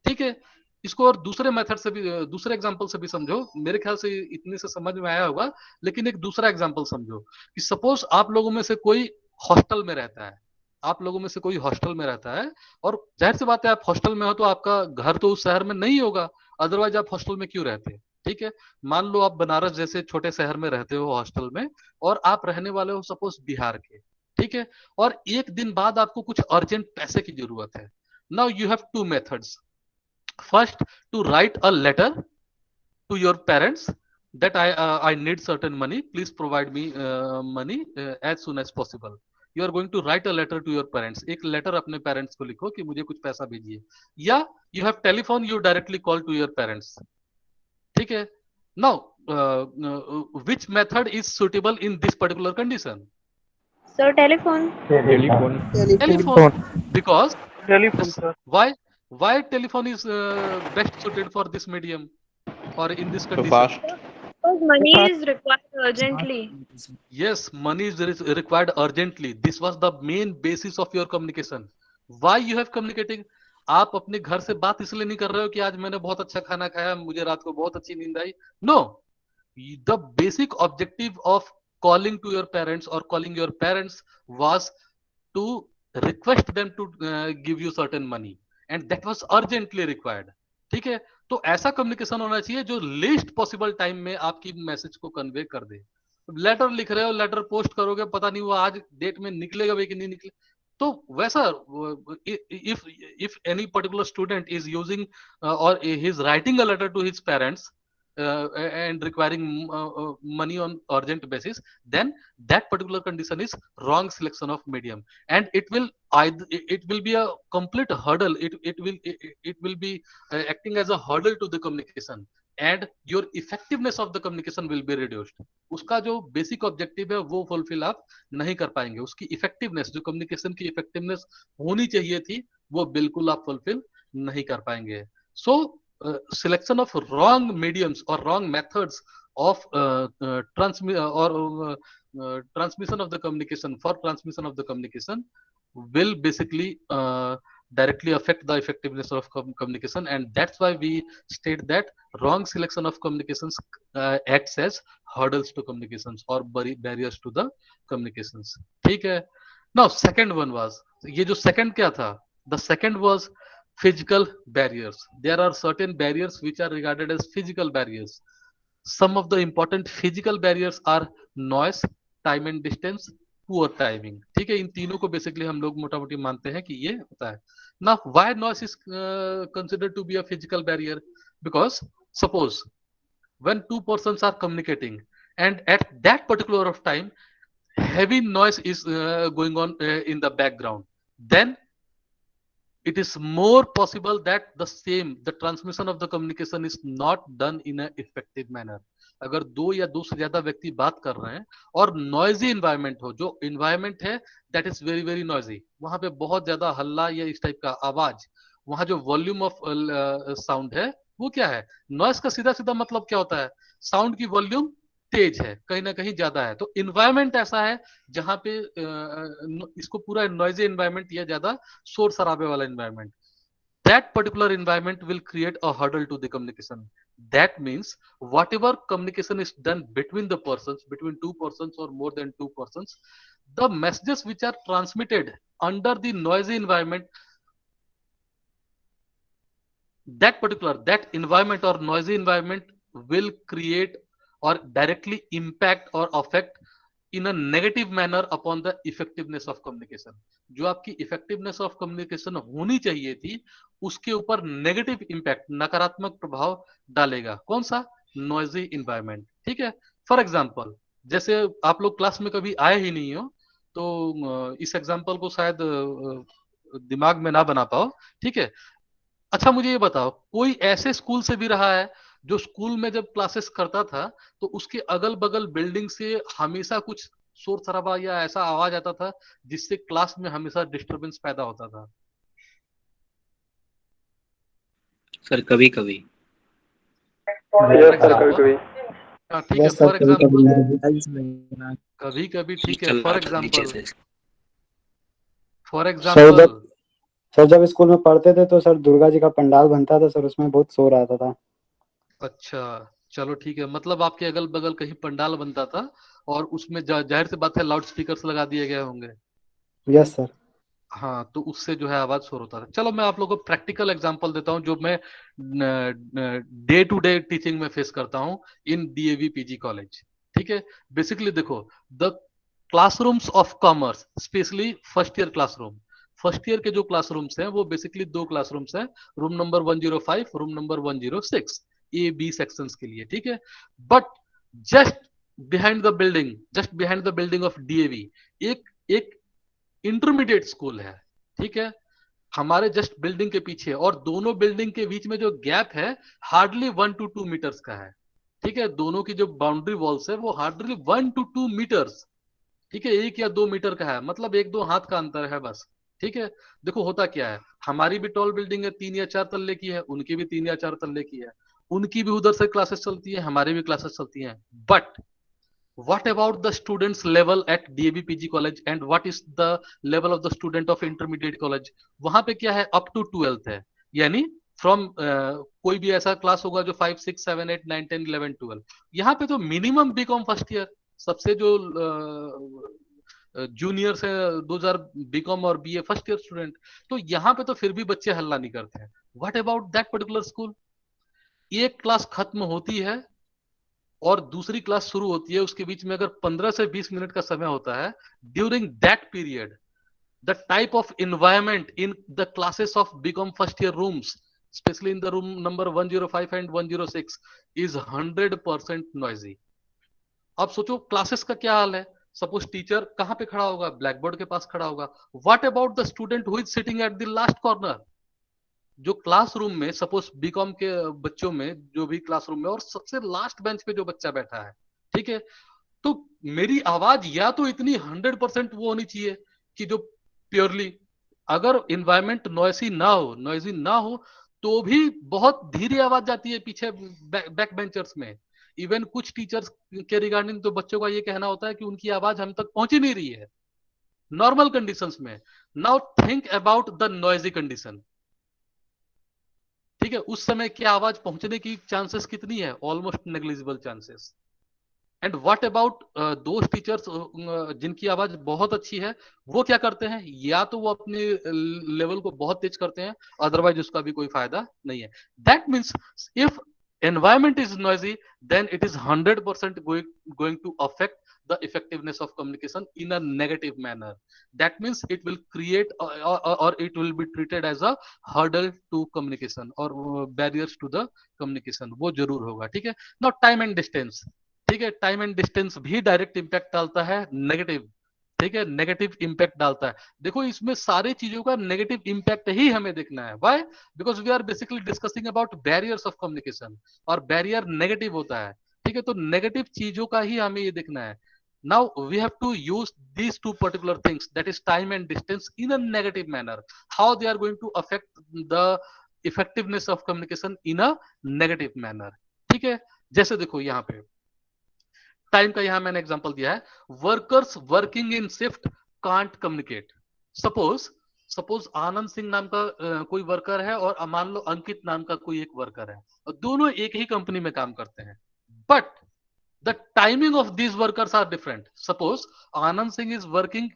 ठीक है। इसको और दूसरे मेथड से भी, दूसरे एग्जांपल से भी समझो। मेरे ख्याल से इतने से समझ में आया होगा, लेकिन एक दूसरा एग्जांपल समझो कि सपोज आप लोगों में से कोई हॉस्टल में रहता है, आप लोगों में से कोई हॉस्टल में रहता है, और जाहिर सी बात है आप हॉस्टल में हो तो आपका घर तो उस शहर में नहीं होगा, अदरवाइज आप हॉस्टल में क्यों रहते हैं, ठीक है। मान लो आप बनारस जैसे छोटे शहर में रहते हो हॉस्टल में, और आप रहने वाले हो सपोज बिहार के, ठीक है। और एक दिन बाद आपको कुछ अर्जेंट पैसे की जरूरत है। Now you have two methods. First, to write a letter to your parents that I need certain money, please provide me money as soon as possible. You are going to write a letter to your parents. एक letter अपने parents को लिखो कि मुझे कुछ पैसा भेजिए. या you have telephone, you directly call to your parents. ठीक है. Now which method is suitable in this particular condition? Sir, telephone. Telephone. Because Telephone, sir. why telephone is best suited for this medium or in this condition? fast. Because money is required urgently. Yes, money is required urgently. This was the main basis of your communication. Why you have communicating? आप अपने घर से बात इसलिए नहीं कर रहे हो कि आज मैंने बहुत अच्छा खाना खाया, मुझे रात को बहुत अच्छी नींद आई. No, the basic objective of calling to your parents or calling your parents was to request them to give you certain money, and that was urgently required. ठीक है. तो ऐसा कम्युनिकेशन होना चाहिए जो लीस्ट पॉसिबल टाइम में आपकी मैसेज को कन्वे कर दे. लेटर लिख रहे हो, लेटर पोस्ट करोगे, पता नहीं वो आज डेट में निकलेगा भी कि नहीं निकले. तो वैसा if any particular student is using or he is writing a letter to his parents and requiring money on urgent basis, then that particular condition is wrong selection of medium, and it will be a complete hurdle. It will be acting as a hurdle to the communication, and your effectiveness of the communication will be reduced. उसका जो basic objective है वो fulfill आप नहीं कर पाएंगे. उसकी effectiveness, जो communication की effectiveness होनी चाहिए थी, वो बिल्कुल आप fulfill नहीं कर पाएंगे. So selection of wrong mediums or wrong methods of transmission of the communication will basically directly affect the effectiveness of communication, and that's why we state that wrong selection of communications acts as hurdles to communications or barriers to the communications. ठीक है. Now second one was, ये जो second क्या था? The second was physical barriers. There are certain barriers which are regarded as physical barriers. Some of the important physical barriers are noise, time and distance, poor timing. ठीक है. इन तीनों को बेसिकली हम लोग मोटा मोटी मानते हैं कि ये होता है. Now why noise is considered to be a physical barrier? Because suppose when two persons are communicating and at that particular of time heavy noise is going on in the background, then it is more possible that the transmission of the communication is not done in an effective manner. अगर दो या दो से ज्यादा व्यक्ति बात कर रहे हैं और नॉइजी इन्वायरमेंट हो, जो इन्वायरमेंट है that is very very noisy, वहां पे बहुत ज्यादा हल्ला या इस टाइप का आवाज, वहां जो वॉल्यूम ऑफ साउंड है वो क्या है? नॉइज का सीधा सीधा मतलब क्या होता है? साउंड की वॉल्यूम तेज है, कहीं ना कहीं ज्यादा है. तो इन्वायरमेंट ऐसा है जहां पे इसको पूरा नॉइजी इन्वायरमेंट या ज्यादा शोर शराबे वाला environment, that particular environment will create a hurdle to the communication. That means whatever communication is done between the persons, between two persons or more than two persons, the messages which are transmitted under the noisy environment, that environment or noisy environment will create or directly impact or affect in a negative manner upon the effectiveness of communication. जो आपकी effectiveness of communication होनी चाहिए थी, उसके ऊपर negative impact, नकारात्मक प्रभाव डालेगा. कौन सा? noisy environment. ठीक है. For example, जैसे आप लोग क्लास में कभी आए ही नहीं हो, तो इस एग्जाम्पल को शायद दिमाग में ना बना पाओ. ठीक है. अच्छा मुझे ये बताओ, कोई ऐसे स्कूल से भी रहा है जो स्कूल में जब क्लासेस करता था तो उसके अगल बगल बिल्डिंग से हमेशा कुछ शोर शराबा या ऐसा आवाज आता था जिससे क्लास में हमेशा डिस्टरबेंस पैदा होता था? सर कभी कभी. ठीक है. फॉर एग्जाम्पल कभी कभी. ठीक है. फॉर एग्जाम्पल सर जब स्कूल में पढ़ते थे तो सर दुर्गा जी का पंडाल बनता था सर, उसमें बहुत शोर आता था. अच्छा चलो ठीक है. मतलब आपके अगल बगल कहीं पंडाल बनता था और उसमें जाहिर सी बात है लाउड स्पीकर्स लगा दिए गए होंगे. Yes sir. हाँ, तो उससे जो है आवाज शोर होता था. चलो मैं आप लोगों को प्रैक्टिकल एग्जांपल देता हूँ जो मैं डे टू डे टीचिंग में फेस करता हूँ इन डीएवी पीजी कॉलेज. ठीक है. बेसिकली देखो, the classrooms of commerce, specially first year classroom, first year के जो क्लासरूम्स हैं वो बेसिकली दो क्लासरूम्स हैं, room number 105, room number 106. A B sections के लिए, ठीक है। But just behind the building of DAV एक इंटरमीडिएट स्कूल है, ठीक है, हमारे जस्ट बिल्डिंग के पीछे, और दोनों बिल्डिंग के बीच में जो गैप है हार्डली 1 to 2 मीटर्स का है, ठीक है। दोनों की जो बाउंड्री वॉल्स है वो हार्डली 1 to 2 मीटर्स, ठीक है, 1 या 2 मीटर का है, मतलब 1-2 हाथ का अंतर है बस, ठीक है। देखो होता क्या है, हमारी भी टॉल बिल्डिंग है, 3 या 4 तल्ले की है, उनकी भी 3 या 4 तल्ले की है, उनकी भी उधर से क्लासेस चलती है, हमारी भी क्लासेस चलती हैं। But what about the students level at DAV PG college and what is the level of the student of intermediate college? वहां पे क्या है, अप टू 12th है, यानी फ्रॉम कोई भी ऐसा क्लास होगा जो 5, 6, 7, 8, 9, 10, 11, 12, यहाँ पे तो मिनिमम बीकॉम फर्स्ट ईयर, सबसे जो जूनियर्स है 2000 बीकॉम और बीए फर्स्ट ईयर स्टूडेंट, तो यहाँ पे तो फिर भी बच्चे हल्ला नहीं करते हैं। What about that particular school, एक क्लास खत्म होती है और दूसरी क्लास शुरू होती है, उसके बीच में अगर 15 से 20 मिनट का समय होता है, during that period the type of environment in the classes of BCom first year rooms, specially in the room number 105 and 106, is 100% noisy. अब सोचो क्लासेस का क्या हाल है, सपोज टीचर कहां पे खड़ा होगा, ब्लैक बोर्ड के पास खड़ा होगा। What about the student who is sitting at the last corner, जो क्लासरूम में सपोज बीकॉम के बच्चों में जो भी क्लासरूम में और सबसे लास्ट बेंच पे जो बच्चा बैठा है, ठीक है, तो मेरी आवाज या तो इतनी 100% वो होनी चाहिए कि जो प्योरली, अगर इन्वायरमेंट नॉइसी ना हो तो भी बहुत धीरे आवाज जाती है पीछे बैक बेंचर्स में। इवन कुछ टीचर्स के रिगार्डिंग तो बच्चों का ये कहना होता है कि उनकी आवाज हम तक पहुंच ही नहीं रही है नॉर्मल कंडीशंस में। Now think about the noisy condition, ठीक है, उस समय क्या आवाज पहुंचने की चांसेस कितनी है, almost negligible chances. And what about those teachers जिनकी आवाज बहुत अच्छी है, वो क्या करते हैं, या तो वो अपने लेवल को बहुत तेज करते हैं, अदरवाइज उसका भी कोई फायदा नहीं है। That means if environment is noisy, then it is 100% going to affect the effectiveness of communication in a negative manner. That means it will create or it will be treated as a hurdle to communication or barriers to the communication, वो जरूर होगा, ठीक है। Now time and distance, ठीक है, टाइम एंड डिस्टेंस भी डायरेक्ट इंपैक्ट डालता है, नेगेटिव, ठीक है, नेगेटिव इंपैक्ट डालता है। देखो इसमें सारी चीजों का नेगेटिव इंपैक्ट ही हमें देखना है। Why? Because we are basically discussing about barriers of communication, और बैरियर नेगेटिव होता है, ठीक है, तो नेगेटिव चीजों का ही हमें ये देखना है। Now we have to use these two particular things, that is time and distance, in a negative manner, how they are going to affect the effectiveness of communication in a negative manner, ठीक है। जैसे देखो यहाँ पे टाइम का यहां मैंने एग्जांपल दिया है, workers working in shift can't communicate. Suppose Anand Singh नाम का कोई वर्कर है और मान लो अंकित नाम का कोई एक वर्कर है, और दोनों एक ही कंपनी में काम करते हैं, but the timing of these workers are different. Suppose Anand Singh is working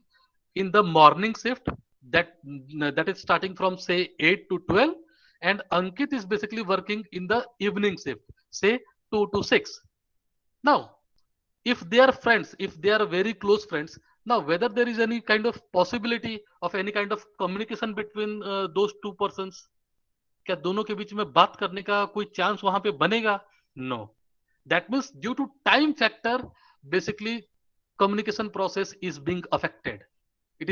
in the morning shift that is starting from say 8 to 12, and Ankit is basically working in the evening shift, say 2 to 6. Now if they are friends, if they are very close friends, now whether there is any kind of possibility of any kind of communication between those two persons, क्या दोनों के बीच में बात करने का कोई चांस वहां पे बनेगा? No. That means due to time factor basically communication process is being affected. It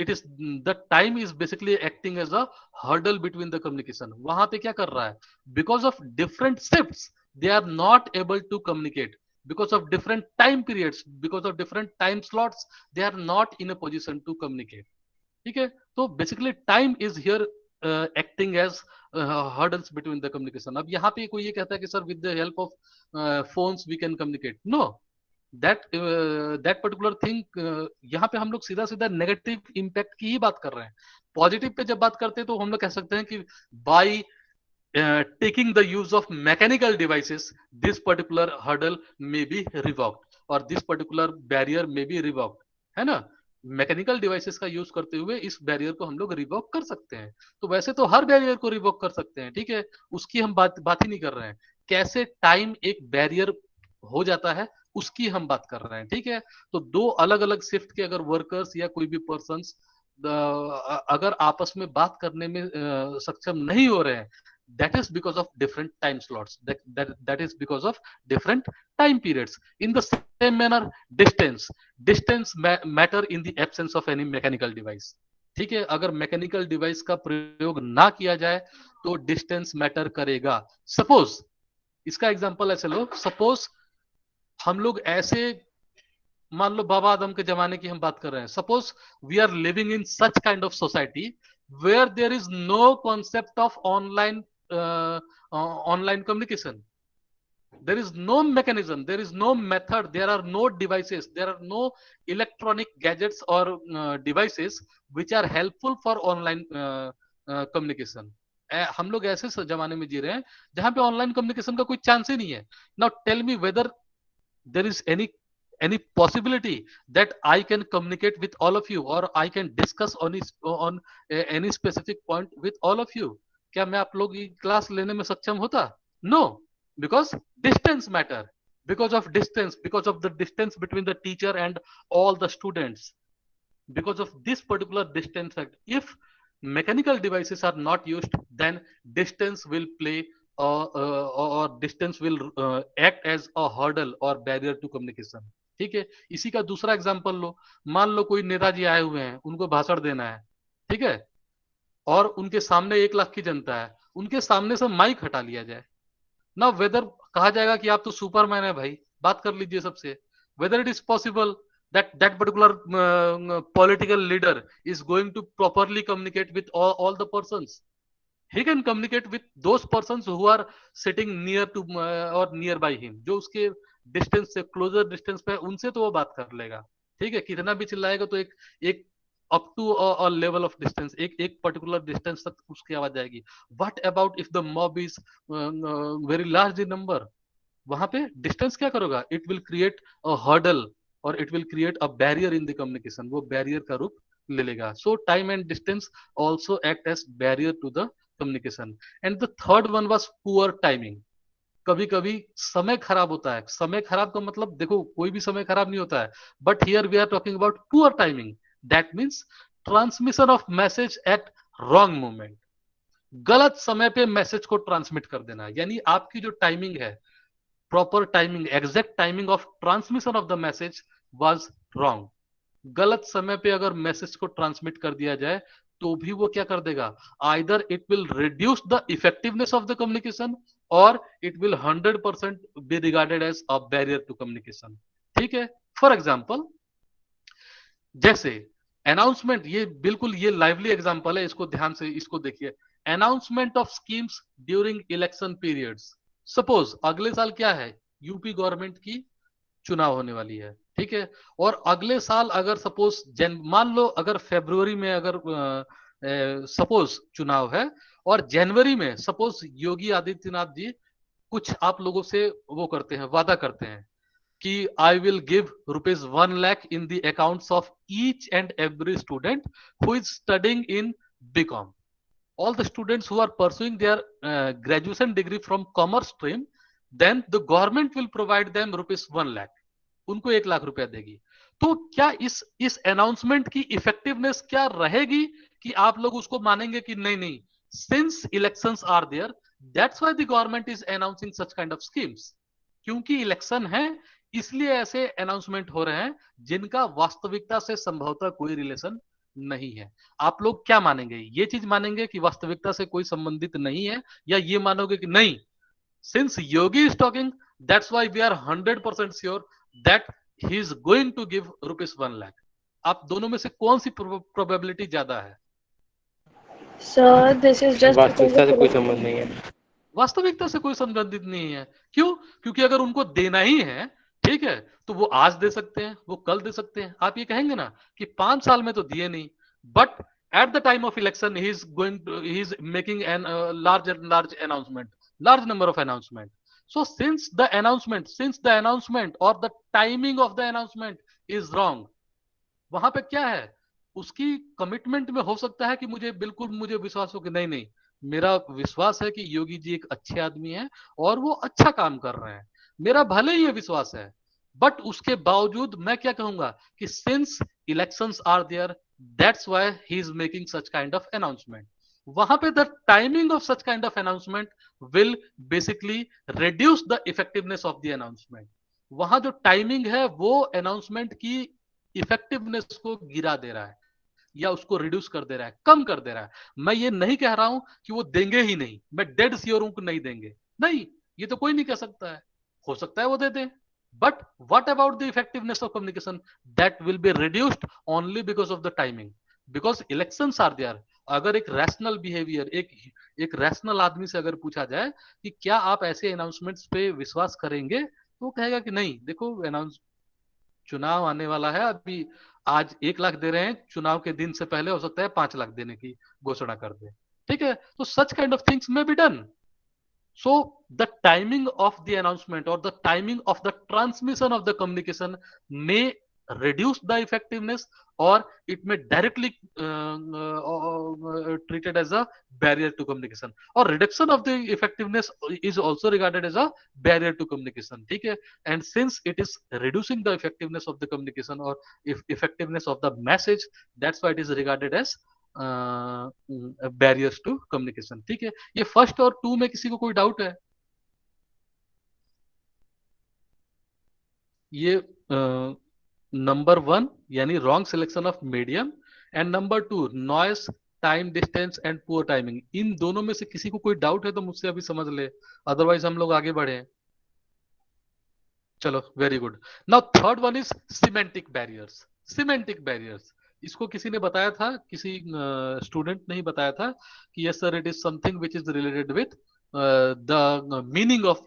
is the time is basically acting as a hurdle between the communication. वहां पे क्या कर रहा है? Because of different shifts, they are not able to communicate. Because of different time periods, because of different time slots, they are not in a position to communicate. ठीक है? तो basically time is here acting as hurdles between the communication. अब यहाँ पे कोई ये कहता है कि sir with the help of phones we can communicate. No. That particular thing यहाँ पे हम लोग सीधा सीधा नेगेटिव इंपैक्ट की ही बात कर रहे हैं। पॉजिटिव पे जब बात करते हैं तो हम लोग कह सकते हैं कि by taking the use of mechanical devices this particular hurdle may be revoked और this particular barrier may be revoked, है ना। मैकेनिकल डिवाइसेस का यूज करते हुए इस बैरियर को हम लोग रिवॉक कर सकते हैं। तो वैसे तो हर बैरियर को रिवॉक कर सकते हैं, ठीक है, उसकी हम बात ही नहीं कर रहे हैं। कैसे टाइम एक बैरियर हो जाता है उसकी हम बात कर रहे हैं, ठीक है। तो दो अलग अलग शिफ्ट के अगर वर्कर्स या कोई भी पर्सन्स अगर आपस में बात करने में सक्षम नहीं हो रहे हैं, That is because of different time slots. That is because of different time periods. In the same manner, distance matter in the absence of any mechanical device. ठीक है, अगर मैकेनिकल डिवाइस का प्रयोग ना किया जाए तो डिस्टेंस मैटर करेगा. सपोज इसका एग्जांपल ऐसे लो, सपोज हम लोग ऐसे मान लो बाबा आदम के जमाने की हम बात कर रहे हैं. Suppose we are living in such kind of society where there is no concept of online communication. There is no mechanism, there is no method, there are no devices, there are no electronic gadgets or devices which are helpful for online communication. हम लोग ऐसे जमाने में जी रहे हैं जहां पे ऑनलाइन कम्युनिकेशन का कोई चांस ही नहीं है. Now tell me whether there is any possibility that I can communicate with all of you or I can discuss on any specific point with all of you. क्या मैं आप लोग की क्लास लेने में सक्षम होता? No. Because distance matter, because of the distance between the teacher and all the students, because of this particular distance fact, if mechanical devices are not used, then distance will play or distance will act as a hurdle or barrier to communication. ठीक है, इसी का दूसरा एग्जांपल लो. मान लो कोई नेताजी आए हुए हैं, उनको भाषण देना है, ठीक है, और उनके सामने 1 लाख की जनता है, उनके सामने से माइक हटा लिया जाए ना, वेदर कहा जाएगा कि आप तो सुपरमैन है भाई, बात कर लीजिए सबसे. Weather it is possible that particular political leader is going to properly communicate with all the persons. He can communicate with those persons who are sitting near to or nearby him, जो उसके डिस्टेंस से क्लोजर डिस्टेंस पे, उनसे तो वो बात कर लेगा. ठीक है, कितना भी चिल्लाएगा तो एक up to a level of distance, एक पर्टिकुलर डिस्टेंस तक उसकी आवाज जाएगी. What about if the mob is very large in number? वहां पे डिस्टेंस क्या करोगा? It will create a hurdle और it will create a barrier in the communication. वो बैरियर का रूप ले लेगा. So time and distance also act as barrier to the communication. And the third one was poor timing. कभी कभी समय खराब होता है. समय खराब का मतलब देखो, कोई भी समय खराब नहीं होता है, but here we are talking about poor timing. That means transmission of message at wrong moment. गलत समय पे मैसेज को ट्रांसमिट कर देना, यानी आपकी जो टाइमिंग है, proper timing, exact timing of transmission of the message was wrong. गलत समय पे अगर मैसेज को ट्रांसमिट कर दिया जाए तो भी वो क्या कर देगा? Either it will reduce the effectiveness of the communication और it will 100% be regarded as a barrier to communication. ठीक है, फॉर एग्जाम्पल जैसे अनाउंसमेंट, ये बिल्कुल ये लाइवली एग्जांपल है, इसको ध्यान से इसको देखिए. Announcement of schemes during election periods. Suppose अगले साल क्या है, यूपी गवर्नमेंट की चुनाव होने वाली है, ठीक है, और अगले साल अगर सपोज मान लो अगर फरवरी में अगर सपोज चुनाव है और जनवरी में सपोज योगी आदित्यनाथ जी कुछ आप लोगों से वो करते हैं, वादा करते हैं कि I will give ₹1 lakh in the accounts of each and every student who is studying in BCom. All the students who are pursuing their graduation degree from commerce stream, then the government will provide them ₹1 lakh. उनको 1 लाख रुपया देगी. तो क्या इस अनाउंसमेंट की इफेक्टिवनेस क्या रहेगी कि आप लोग उसको मानेंगे कि नहीं, since elections are there, that's why the government is announcing such kind of schemes. क्योंकि इलेक्शन है इसलिए ऐसे अनाउंसमेंट हो रहे हैं जिनका वास्तविकता से संभवतः कोई रिलेशन नहीं है. आप लोग क्या मानेंगे? ये चीज मानेंगे कि वास्तविकता से कोई संबंधित नहीं है, या ये मानोगे कि नहीं, since Yogi is talking, that's why we are 100% sure that he is going to give ₹1 lakh. आप दोनों में से कौन सी प्रोबेबिलिटी ज्यादा है? Sir, this is just वास्तविकता से कोई संबंध नहीं है. वास्तविकता से कोई संबंधित नहीं है. क्यों? क्योंकि अगर उनको देना ही है, ठीक है, तो वो आज दे सकते हैं, वो कल दे सकते हैं. आप ये कहेंगे ना कि 5 साल में तो दिए नहीं, but at the time of election he is making an large announcement, large number of announcement. So since the announcement or the timing of the announcement is wrong, वहां पे क्या है, उसकी कमिटमेंट में हो सकता है कि मुझे विश्वास हो कि नहीं, मेरा विश्वास है कि योगी जी एक अच्छे आदमी हैं और वो अच्छा काम कर रहे हैं, मेरा भले ही ये विश्वास है, बट उसके बावजूद मैं क्या कहूंगा कि since elections are there, that's why he is making such kind of announcement. वहां पे the timing of such kind of announcement will basically reduce the effectiveness of the announcement. वहां जो टाइमिंग है वो अनाउंसमेंट की इफेक्टिवनेस को गिरा दे रहा है या उसको रिड्यूस कर दे रहा है, कम कर दे रहा है। मैं ये नहीं कह रहा हूं कि वो देंगे ही नहीं, मैं डेड श्योर हूं कि नहीं देंगे, नहीं, ये तो कोई नहीं कह सकता है, हो सकता है वो दे दें, but what about the effectiveness of communication, that will be reduced only because of the timing, because elections are there. अगर एक रैशनल बिहेवियर, एक रैशनल आदमी से अगर पूछा जाए कि क्या आप ऐसे अनाउंसमेंट्स पे विश्वास करेंगे, तो वो कहेगा कि नहीं, देखो अनाउंस, चुनाव आने वाला है, अभी आज 1 लाख दे रहे हैं, चुनाव के दिन से पहले हो सकता है 5 लाख देने की घोषणा कर दे, ठीक है, तो सच kind of things may be done. So the timing of the announcement or the timing of the transmission of the communication may reduce the effectiveness, or it may directly treated as a barrier to communication, or reduction of the effectiveness is also regarded as a barrier to communication, ठीक है, and since it is reducing the effectiveness of the communication or effectiveness of the message, that's why it is regarded as barriers to communication, ठीक है। ये फर्स्ट और 2 में किसी को कोई डाउट है? ये नंबर 1 यानी wrong selection of medium, and number 2 noise, time distance and poor timing, इन दोनों में से किसी को कोई डाउट है तो मुझसे अभी समझ ले, अदरवाइज हम लोग आगे बढ़े। चलो, very good. Now third one is semantic barriers. Semantic barriers, इसको किसी ने बताया था, किसी स्टूडेंट ने ही बताया था कि yes sir, it is something which is related with the meaning of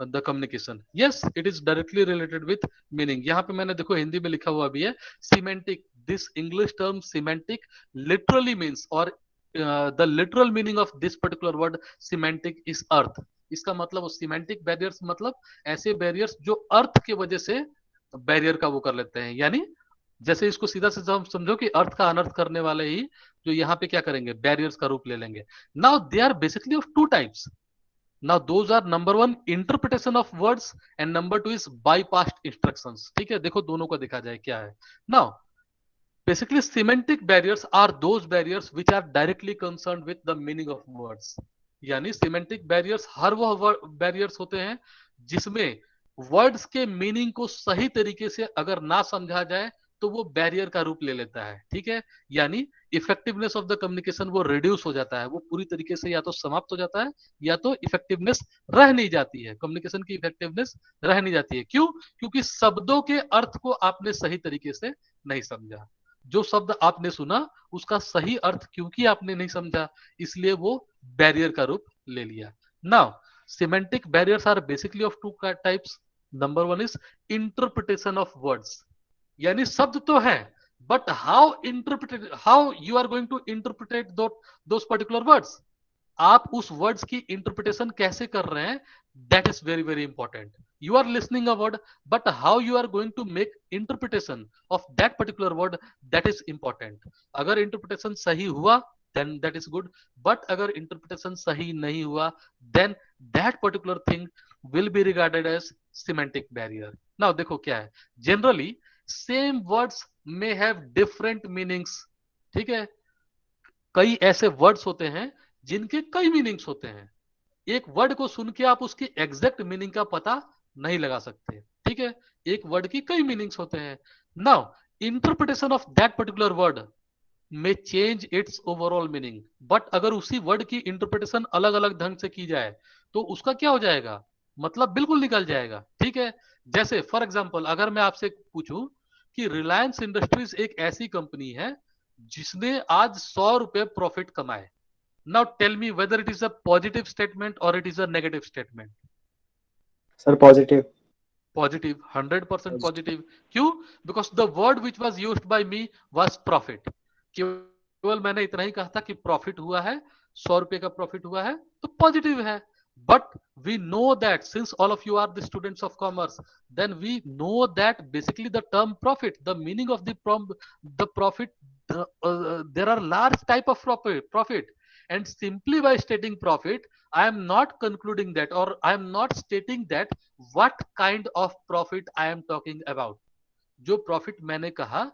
the communication. Yes, it is directly related with meaning. यहाँ पे मैंने देखो हिंदी में लिखा हुआ भी है semantic. This English term semantic literally means, और the literal meaning of this particular word semantic is अर्थ। इसका मतलब सिमेंटिक बैरियर्स मतलब ऐसे बैरियर्स जो अर्थ के वजह से बैरियर का वो कर लेते हैं, यानी जैसे इसको सीधा से हम समझो कि अर्थ का अनर्थ करने वाले ही जो यहाँ पे क्या करेंगे, बैरियर्स का रूप ले लेंगे। Now they are basically of 2 types. Now those are number 1 interpretation of words and number 2 is bypassed instructions, ठीक है। देखो दोनों को देखा जाए क्या है। Now basically semantic barriers are those barriers which are directly concern with the meaning of words, यानी सिमेंटिक बैरियर्स हर वह बैरियर्स होते हैं जिसमें वर्ड्स के मीनिंग को सही तरीके से अगर ना समझा जाए तो वो बैरियर का रूप ले लेता है, ठीक है। यानी इफेक्टिवनेस ऑफ द कम्युनिकेशन वो रिड्यूस हो जाता है, वो पूरी तरीके से या तो समाप्त हो जाता है या तो इफेक्टिवनेस रह नहीं जाती है, कम्युनिकेशन की इफेक्टिवनेस रह नहीं जाती है। क्यों? क्योंकि शब्दों के अर्थ को आपने सही तरीके से नहीं समझा। जो शब्द आपने सुना उसका सही अर्थ क्योंकि आपने नहीं समझा, इसलिए वो बैरियर का रूप ले लिया। Now semantic barriers are basically of 2 types. Number 1 is interpretation of words, यानी शब्द तो है but how you are going to interpret those particular words, आप उस वर्ड्स की इंटरप्रिटेशन कैसे कर रहे हैं, that is very very important. You are listening a word, but how you are going to make interpretation of that particular word, that is important. अगर interpretation सही हुआ, then that is good. But अगर interpretation सही नहीं हुआ, then that particular thing will be regarded as semantic barrier. Now देखो क्या है, generally same words may have different meanings, ठीक है। कई ऐसे वर्ड्स होते हैं जिनके कई मीनिंग्स होते हैं। एक वर्ड को सुन के आप उसकी एग्जैक्ट मीनिंग का पता नहीं लगा सकते, ठीक है। एक वर्ड की कई मीनिंग्स होते हैं। Now interpretation of that particular word में change its overall meaning, but अगर उसी वर्ड की इंटरप्रिटेशन अलग अलग ढंग से की जाए तो उसका क्या हो जाएगा, मतलब बिल्कुल निकल जाएगा, ठीक है। जैसे फॉर एग्जाम्पल अगर मैं आपसे पूछूं कि रिलायंस इंडस्ट्रीज एक ऐसी कंपनी है जिसने आज 100 रुपए प्रॉफिट कमाए। Now tell me whether it is a positive statement और it is a negative statement. Sir positive. Positive, 100% positive. क्यों? Because the word which was used by me was profit. केवल मैंने इतना ही कहा था कि प्रॉफिट हुआ है, 100 रुपए का प्रॉफिट हुआ है, तो पॉजिटिव है। But we know that since all of you are the students of commerce, then we know that basically the term profit, the meaning of the profit, there are large type of profit, and simply by stating profit, I am not concluding that, or I am not stating that what kind of profit I am talking about. जो profit मैंने कहा,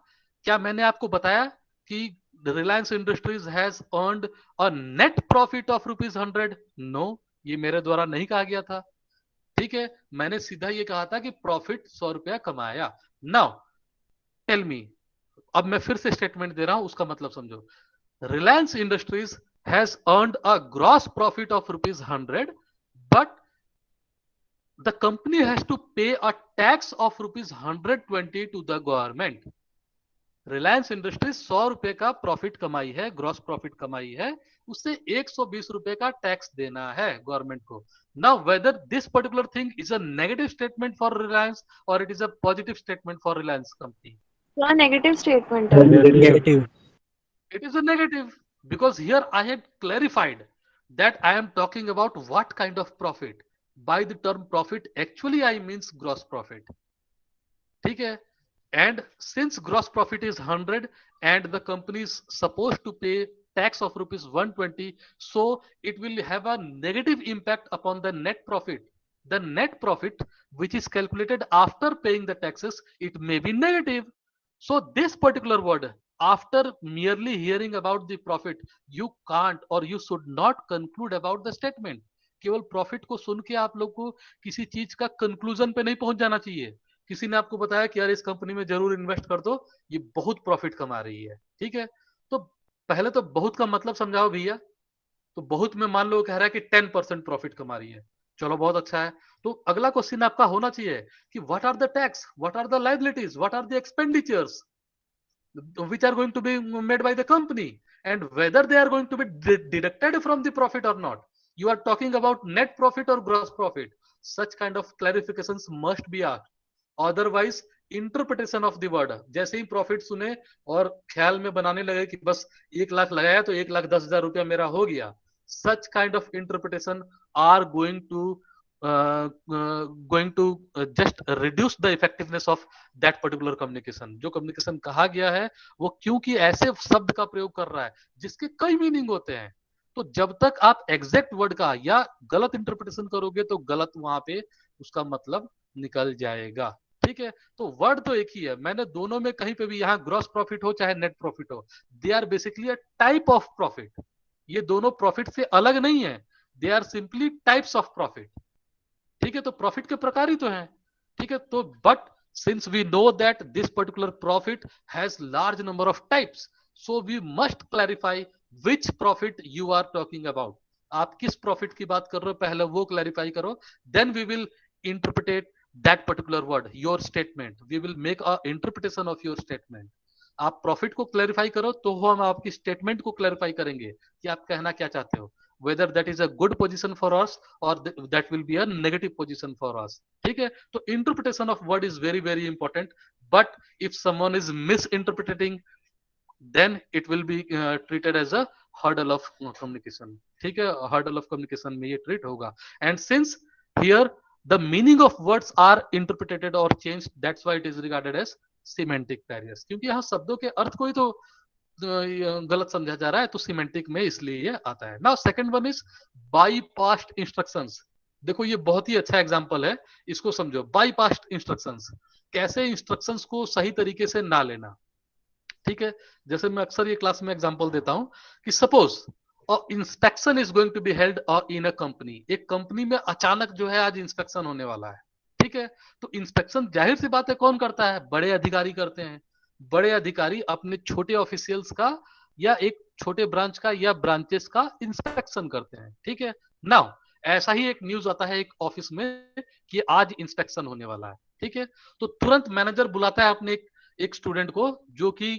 क्या मैंने आपको बताया कि Reliance Industries has earned a net profit of ₹100? No, ये मेरे द्वारा नहीं कहा गया था, ठीक है, मैंने सीधा ये कहा था कि प्रॉफिट 100 रुपया कमाया। नाउ टेल मी, अब मैं फिर से स्टेटमेंट दे रहा हूं, उसका मतलब समझो। Reliance Industries has earned a gross profit of ₹100, but the company has to pay a tax of ₹120 to the government. Reliance industries 100 रुपए का प्रॉफिट कमाई है, ग्रॉस प्रॉफिट कमाई है, उससे 120 रुपए का टैक्स देना है गवर्नमेंट को। Now whether this particular thing is a negative statement for Reliance और it is a positive statement for Reliance company? Negative statement. Negative. It is a negative because here I had clarified that I am talking about what kind of profit. By the term profit, actually I means gross profit. ठीक है? And since gross profit is 100 and the company is supposed to pay tax of ₹120, so it will have a negative impact upon the net profit. The net profit, which is calculated after paying the taxes, it may be negative. So this particular word, after merely hearing about the profit, you can't or you should not conclude about the statement. केवल प्रॉफिट को सुन के आप लोग को किसी चीज का कंक्लूजन पे नहीं पहुंच जाना चाहिए। किसी ने आपको बताया कि यार इस कंपनी में जरूर इन्वेस्ट कर दो, ये बहुत प्रॉफिट कमा रही है, ठीक है, तो पहले तो बहुत का मतलब समझाओ भैया। तो बहुत में मान लो कह रहा है कि 10% प्रॉफिट कमा रही है, चलो बहुत अच्छा है। तो अगला क्वेश्चन आपका होना चाहिए कि what are the tax, what are the liabilities, what are the expenditures which are going to be made by the company and whether they are going to be deducted from the profit or not. You are talking about net profit or gross profit. Such kind of clarifications must be asked. Otherwise interpretation of the word, जैसे ही प्रॉफिट सुने और ख्याल में बनाने लगे कि बस 1 लाख लगाया तो 1,10,000 रुपया मेरा हो गया, such kind of interpretation are going to just reduce the effectiveness of that particular communication. जो कम्युनिकेशन कहा गया है वो क्योंकि ऐसे शब्द का प्रयोग कर रहा है जिसके कई मीनिंग होते हैं, तो जब तक आप एग्जैक्ट वर्ड का या गलत इंटरप्रिटेशन करोगे तो गलत वहां पे उसका मतलब निकल जाएगा, ठीक है। तो वर्ड तो एक ही है, मैंने दोनों में कहीं पे भी, यहाँ ग्रॉस प्रॉफिट हो चाहे नेट प्रॉफिट हो, they are basically a type of profit. ये दोनों प्रॉफिट से अलग नहीं है, they are simply types of profit, ठीक है। तो प्रॉफिट के प्रकार ही तो हैं, ठीक है। तो but since we know that this particular profit has large number of types, so we must clarify which profit you are talking about. आप किस प्रॉफिट की बात कर रहे हो पहले वो क्लैरिफाई करो, then we will interpret that particular word, your statement, we will make a interpretation of your statement. आप प्रॉफिट को क्लैरिफाई करो तो हम आपकी स्टेटमेंट को क्लैरिफाई करेंगे कि आप कहना क्या चाहते हो, whether that is a good position for us or that will be a negative position for us, ठीक है। तो interpretation of word is very very important, but if someone is misinterpreting then it will be treated as a hurdle of communication, ठीक है, hurdle of communication में ये treat होगा। And since here the meaning of words are interpreted or changed, that's why it is regarded as semantic barriers, क्योंकि यहाँ शब्दों के अर्थ को ही तो गलत समझा जा रहा है, तो सिमेंटिक में इसलिए ये आता है। Now second one is by past instructions. देखो ये बहुत ही अच्छा एग्जांपल है, इसको समझो। बाई पास्ट इंस्ट्रक्शंस, कैसे इंस्ट्रक्शंस को सही तरीके से ना लेना, ठीक है। जैसे मैं अक्सर ये क्लास में एग्जांपल देता हूं कि suppose inspection is going to be held in a company, एक कंपनी में अचानक जो है आज इंस्पेक्शन होने वाला है, ठीक है। तो इंस्पेक्शन जाहिर सी बात है कौन करता है, बड़े अधिकारी करते हैं। बड़े अधिकारी अपने छोटे ऑफिशियल्स का या एक छोटे ब्रांच का या ब्रांचेस का इंस्पेक्शन करते हैं, ठीक है। नाउ ऐसा ही एक न्यूज आता है एक ऑफिस में कि आज इंस्पेक्शन होने वाला है, ठीक है। तो तुरंत मैनेजर बुलाता है अपने एक स्टूडेंट को जो कि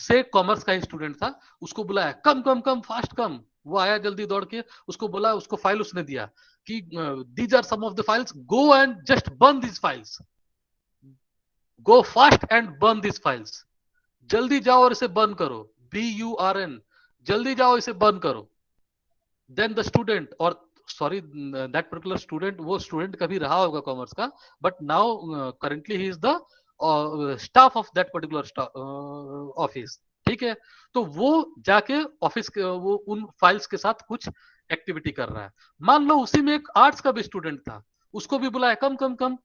से कॉमर्स का ही स्टूडेंट था, उसको बुलाया, कम कम कम फास्ट कम। वो आया जल्दी दौड़ के, उसको बोला, उसको फाइल उसने दिया कि these are some of the files, go and just burn these files, go fast and burn this files, जल्दी जाओ और इसे बर्न करो, BURN, जल्दी जाओ इसे बर्न करो। देन द स्टूडेंट, और सॉरी दैट पर्टिकुलर स्टूडेंट, वो स्टूडेंट कभी रहा होगा कॉमर्स का, but now currently he is the staff of that particular office, ठीक है। तो वो जाके ऑफिस के वो उन फाइल्स के साथ कुछ एक्टिविटी कर रहा है। मान लो उसी में एक आर्ट्स का भी स्टूडेंट था, उसको भी बुलाया, कम कम कम,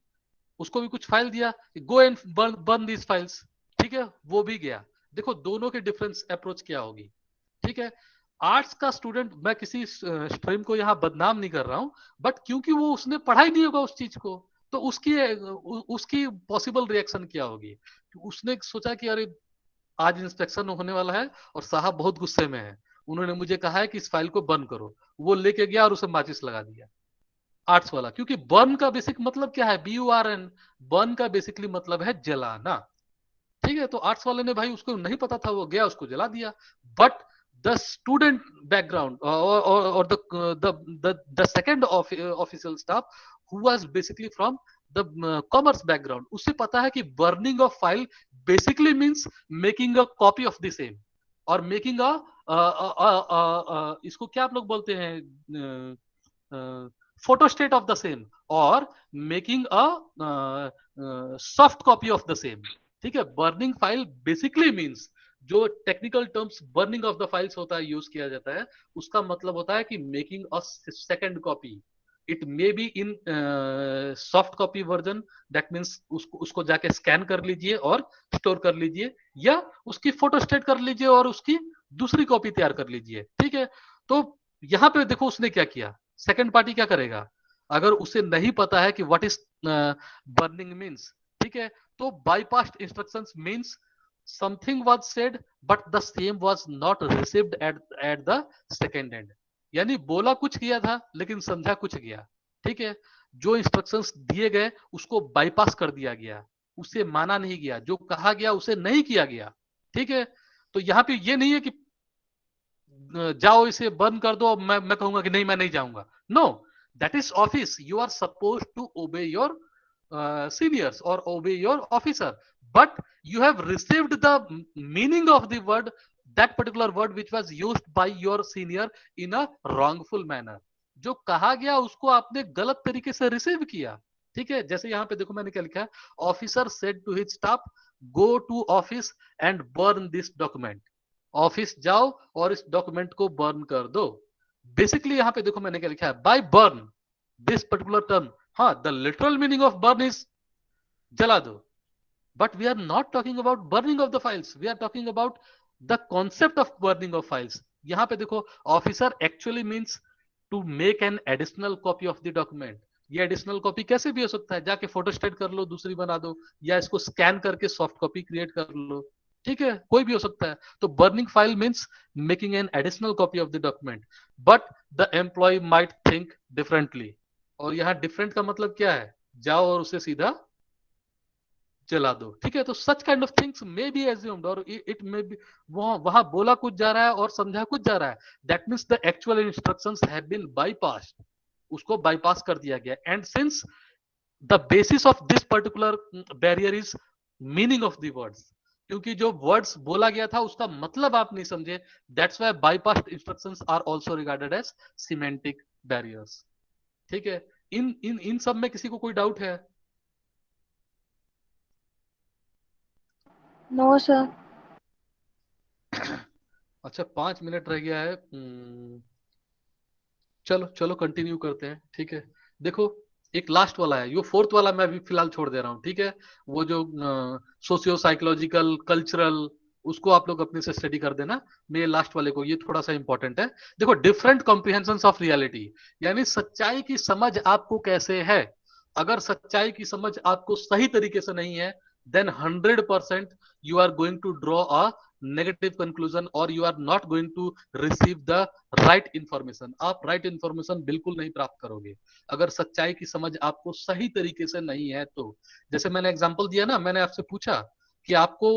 उसको भी कुछ फाइल दिया, go and burn these files, ठीक है, वो भी गया। देखो दोनों के डिफरेंस अप्रोच क्या होगी, ठीक है। आर्ट्स का स्टूडेंट, मैं किसी स्ट्रीम को यहाँ बदनाम नहीं कर रहा हूँ, बट क्योंकि वो उसने पढ़ाई नहीं होगा उस चीज को, तो उसकी पॉसिबल रिएक्शन क्या होगी। उसने सोचा कि अरे आज इंस्पेक्शन होने वाला है और साहब बहुत गुस्से में है, उन्होंने मुझे कहा है कि इस फाइल को बंद करो। वो लेके गया और उसे माचिस लगा दिया, आर्ट्स वाला। क्योंकि बर्न का बेसिक मतलब क्या है, BURN, बर्न का बेसिकली मतलब है जलाना, ठीक है। तो आर्ट्स वाले ने, भाई उसको नहीं पता था, वो गया उसको जला दिया। बट द स्टूडेंट बैकग्राउंड और the second official staff who was basically from the commerce background, उसे पता है कि burning of file basically means making a copy of the same, और मेकिंग इसको क्या आप लोग बोलते हैं, फोटोस्टेट ऑफ द सेम, और making a soft copy of the same, ठीक है। बर्निंग फाइल बेसिकली मींस, जो technical terms burning of the files होता है, यूज किया जाता है, उसका मतलब होता है कि making a second copy. It may be in soft copy version, that means उसको जाके स्कैन कर लीजिए और स्टोर कर लीजिए, या उसकी फोटोस्टेट कर लीजिए और उसकी दूसरी कॉपी तैयार कर लीजिए, ठीक है। तो यहां पे देखो उसने क्या किया, सेकंड पार्टी क्या करेगा, अगर उसे नहीं पता है कि व्हाट इज बर्निंग मींस, ठीक है, तो bypassed instructions means something was said but the same was not received at the second end. यानी बोला कुछ किया था लेकिन समझा कुछ गया, ठीक है। जो इंस्ट्रक्शंस दिए गए उसको बाईपास कर दिया गया, उसे माना नहीं गया, जो कहा गया उसे नहीं किया गया, ठीक है। तो यहाँ पे ये नहीं है कि जाओ इसे बंद कर दो, मैं कहूंगा कि नहीं मैं नहीं जाऊंगा, no, that is office, you are suppose to obey your seniors or obey your officer, but you have received the meaning of the word, that particular word which was used by your senior in a wrongful manner, जो कहा गया उसको आपने गलत तरीके से रिसीव किया, ठीक है। जैसे यहाँ पे देखो मैंने क्या लिखा है, officer said to his staff go to office and burn this document, office जाओ और इस डॉक्यूमेंट को बर्न कर दो। बेसिकली यहाँ पे देखो मैंने क्या लिखा है, by burn this particular term, हाँ, the literal meaning of burn is जला दो, but we are not talking about burning of the files, we are talking about the concept of burning of files. यहाँ पे देखो officer actually means to make an additional copy of the document. ये एडिशनल कॉपी कैसे भी हो सकता है, जाके फोटोस्टेट कर लो, दूसरी बना दो, या इसको स्कैन करके सॉफ्ट कॉपी क्रिएट कर लो, ठीक है, कोई भी हो सकता है। तो burning file means making an additional copy of the document, but the employ might think differently. और यहाँ डिफरेंट का मतलब क्या है, जाओ और उसे सीधा जला दो, ठीक है। तो सच kind of things may be assumed, और इट मे बी वहां बोला कुछ जा रहा है और समझा कुछ जा रहा है, that means the actual instructions have been bypassed, उसको बाईपास कर दिया गया। And since the basis of this particular barrier is meaning of the words, क्योंकि जो वर्ड्स बोला गया था उसका मतलब आप नहीं समझे, that's why bypassed instructions are also regarded as semantic barriers, ठीक है। इन सब में किसी को कोई डाउट है? No sir. अच्छा 5 मिनट रह गया है, चलो चलो कंटिन्यू करते हैं, ठीक है। देखो एक लास्ट वाला है, ये फोर्थ वाला मैं अभी फिलहाल छोड़ दे रहा हूँ, ठीक है। वो जो सोशियो साइकोलॉजिकल कल्चरल, उसको आप लोग अपने से स्टडी कर देना। मैं लास्ट वाले को, ये थोड़ा सा इंपॉर्टेंट है। देखो डिफरेंट कॉम्प्रिहेंशन ऑफ रियलिटी, यानी सच्चाई की समझ आपको कैसे है। अगर सच्चाई की समझ आपको सही तरीके से नहीं है, then 100% you are going to draw a negative conclusion or you are not going to receive the right information। आप right information बिल्कुल नहीं प्राप्त करोगे अगर सच्चाई की समझ आपको सही तरीके से नहीं है। तो जैसे मैंने एग्जांपल दिया ना, मैंने आपसे पूछा कि आपको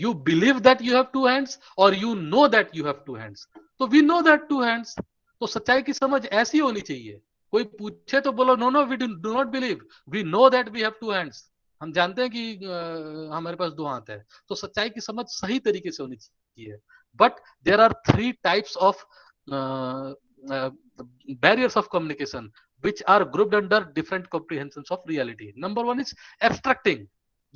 you believe that you have two hands or you know that you have two hands, तो we know that two hands। तो सच्चाई की समझ ऐसी होनी चाहिए, कोई पूछे तो बोलो no no we do not believe, we know that we have two hands, हम जानते हैं कि हमारे पास दो हाथ है। तो सच्चाई की समझ सही तरीके से होनी चाहिए। But there are 3 types of barriers of communication which are grouped under different comprehensions of reality। Number 1 is abstracting।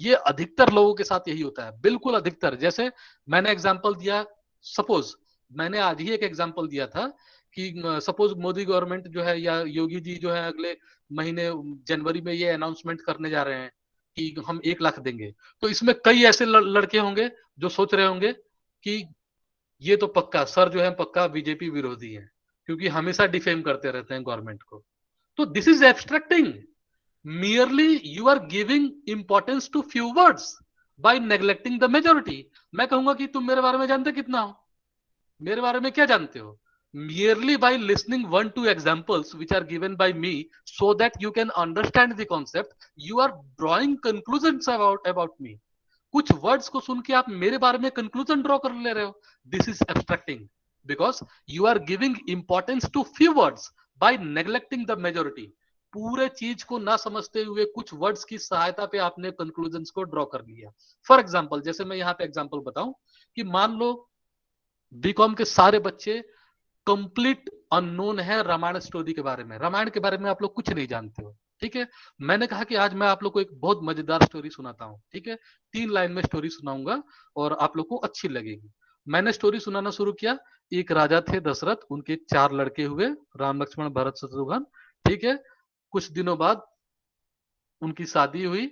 ये अधिकतर लोगों के साथ यही होता है, बिल्कुल अधिकतर। जैसे मैंने एग्जांपल दिया, सपोज मैंने आज ही एक एग्जांपल दिया था कि सपोज मोदी गवर्नमेंट जो है या योगी जी जो है अगले महीने जनवरी में ये अनाउंसमेंट करने जा रहे हैं कि हम 1 लाख देंगे, तो इसमें कई ऐसे लड़के होंगे जो सोच रहे होंगे कि ये तो पक्का सर जो है पक्का बीजेपी विरोधी है, क्योंकि हमेशा डिफेम करते रहते हैं गवर्नमेंट को। तो this is abstracting, merely you are giving importance to few words by neglecting the majority। मैं कहूंगा कि तुम मेरे बारे में जानते कितना हो, मेरे बारे में क्या जानते हो? merely by listening 1-2 examples which are given by me so that you can understand the concept, you are drawing conclusions about me। कुछ वर्ड्स को सुन के आप मेरे बारे में कंक्लूजन ड्रॉ कर ले रहे हो। This is abstracting because you are giving importance to few words by neglecting the majority. पूरे चीज को ना समझते हुए कुछ वर्ड्स की सहायता पे आपने कंक्लूजन्स को ड्रॉ कर लिया। फॉर एग्जांपल, जैसे मैं यहाँ पे एग्जांपल बताऊं कि मान लो बीकॉम के सारे बच्चे कंप्लीट अननोन है रामायण स्टोरी के बारे में, रामायण के बारे में आप लोग कुछ नहीं जानते हो, ठीक है। मैंने कहा कि आज मैं आप लोग को एक बहुत मजेदार स्टोरी सुनाता हूँ, ठीक है। 3 लाइन में स्टोरी सुनाऊंगा और आप लोग को अच्छी लगेगी। मैंने स्टोरी सुनाना शुरू किया। एक राजा थे दशरथ, उनके 4 लड़के हुए, राम लक्ष्मण भरत शत्रुघ्न, ठीक है। कुछ दिनों बाद उनकी शादी हुई,